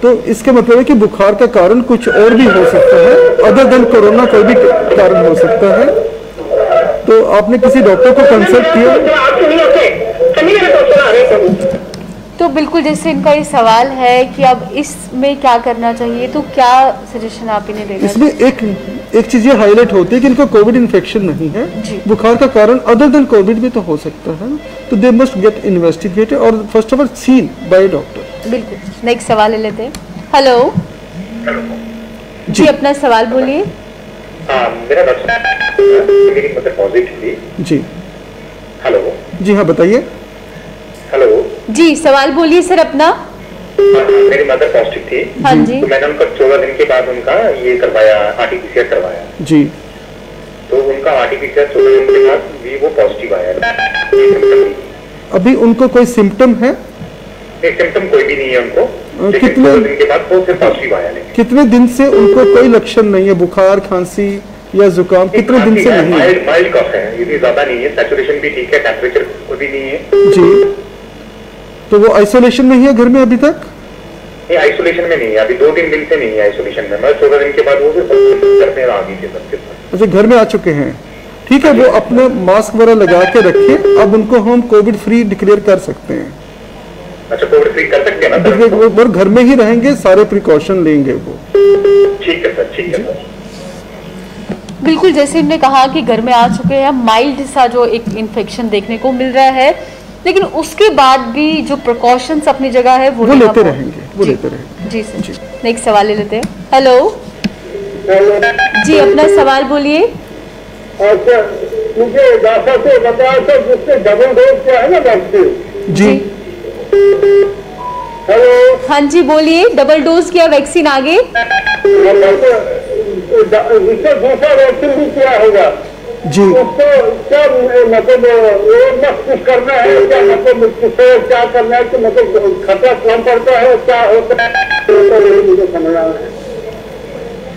तो इसका मतलब है कि बुखार का कारण कुछ और भी हो सकता है, अदर देन कोरोना कोई भी कारण हो सकता है। तो आपने किसी डॉक्टर को कंसल्ट किया? तो बिल्कुल जैसे इनका ये सवाल है कि अब इसमें क्या करना चाहिए, तो क्या सजेशन आप इन्हें देंगे? इसमें एक चीज ये हाईलाइट होती है कि इनको कोविड इन्फेक्शन नहीं है, बुखार का कारण अदर देन कोविड भी तो हो सकता है, तो दे मस्ट गेट इन्वेस्टिगेटेड और first of all scene by doctor. बिल्कुल। नेक्स्ट सवाल ले लेते हैं। हेलो जी, अपना सवाल बोलिए। मेरा मेरी मदर पॉजिटिव थी जी। हेलो जी हाँ बताइए। हेलो जी, सवाल बोलिए सर अपना। मेरी मदर पॉजिटिव थी। हाँ जी। तो मैंने उनका 14 दिन के बाद उनका ये करवाया, RT-PCR करवाया जी। तो उनका RT-PCR 14 दिन के बाद भी वो पॉजिटिव आया। अभी उनको कोई सिम्टम है? सिम्टम कोई भी नहीं है उनको, कितने दिन के बाद वो फिर पॉजिटिव आया। नहीं, कितने दिन से उनको कोई लक्षण नहीं है, बुखार खांसी या जुकाम कितने दिन से नहीं है? माइल्ड कफ है, इतनी ज्यादा नहीं है, सैचुरेशन भी ठीक है, टेम्परेचर कोई भी नहीं है जी। तो वो आइसोलेशन में ही है घर में अभी तक? नहीं, आइसोलेशन में नहीं है, अभी 2-3 दिन से नहीं है आइसोलेशन में। मैं 14 दिन के बाद वो घर में आ गई थी सबके साथ। अच्छा, घर में आ चुके हैं, ठीक है। वो अपने मास्क वगैरह लगा के रखिए, अब उनको हम कोविड फ्री डिक्लेयर कर सकते हैं। अच्छा, कोविड फ्री कर सकते हैं ना? वो घर में ही रहेंगे, सारे प्रिकॉशन लेंगे वो। ठीक है सर, ठीक है सर। बिल्कुल, जैसे इन्होंने कहा कि घर में आ चुके हैं, माइल्ड सा जो एक इन्फेक्शन देखने को मिल रहा है, लेकिन उसके बाद भी जो प्रिकॉशंस अपनी जगह है वो लेते रहेंगे। जी सर। नेक्स्ट सवाल ले लेते हैं। हेलो जी, अपना सवाल बोलिए। अच्छा, मुझे डॉक्टर से बताया था जिससे डबल डोज क्या है ना वैक्सीन जी। हेलो। हाँ जी बोलिए, डबल डोज किया वैक्सीन आगे? इससे दूसरा वैक्सीन भी क्या होगा जी? उसको क्या मतलब कुछ करना है क्या, मतलब क्या करना है कि मतलब खतरा कम पड़ता है, क्या होता है, तो मुझे समझना है।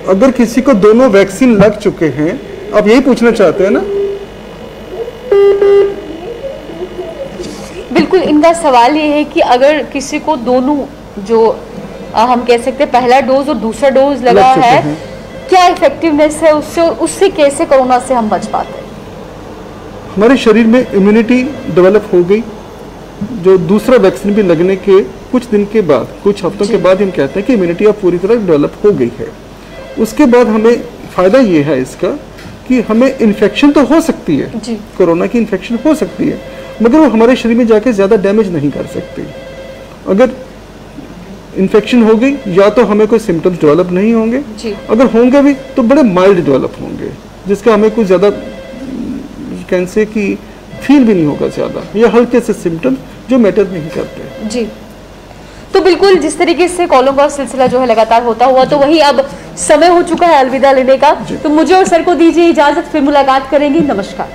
अगर किसी को दोनों वैक्सीन लग चुके हैं, आप यही पूछना चाहते हैं ना? बिल्कुल, इनका सवाल ये है कि अगर किसी को दोनों जो हम कह सकते हैं पहला डोज और दूसरा डोज लगा है, क्या इफेक्टिवनेस है उससे, और उससे कैसे कोरोना से हम बच पाते हैं? हमारे शरीर में इम्यूनिटी डेवलप हो गई, जो दूसरा वैक्सीन भी लगने के कुछ दिन के बाद, कुछ हफ्तों के बाद हम कहते हैं कि इम्यूनिटी अब पूरी तरह डेवलप हो गई है। उसके बाद हमें फ़ायदा ये है इसका कि हमें इन्फेक्शन तो हो सकती है, कोरोना की इन्फेक्शन हो सकती है, मगर वो हमारे शरीर में जाके ज़्यादा डैमेज नहीं कर सकती। अगर इन्फेक्शन हो गई, या तो हमें कोई सिम्टम्स डेवलप नहीं होंगे, अगर होंगे भी तो बड़े माइल्ड डेवलप होंगे, जिसका हमें कोई ज़्यादा कैन से कि फील भी नहीं होगा ज़्यादा, या हल्के से सिम्टम्स जो मैटर नहीं करते। जी, तो बिल्कुल जिस तरीके से कॉलों का सिलसिला जो है लगातार होता हुआ, तो वही अब समय हो चुका है अलविदा लेने का। तो मुझे और सर को दीजिए इजाज़त, फिर मुलाकात करेंगे। नमस्कार।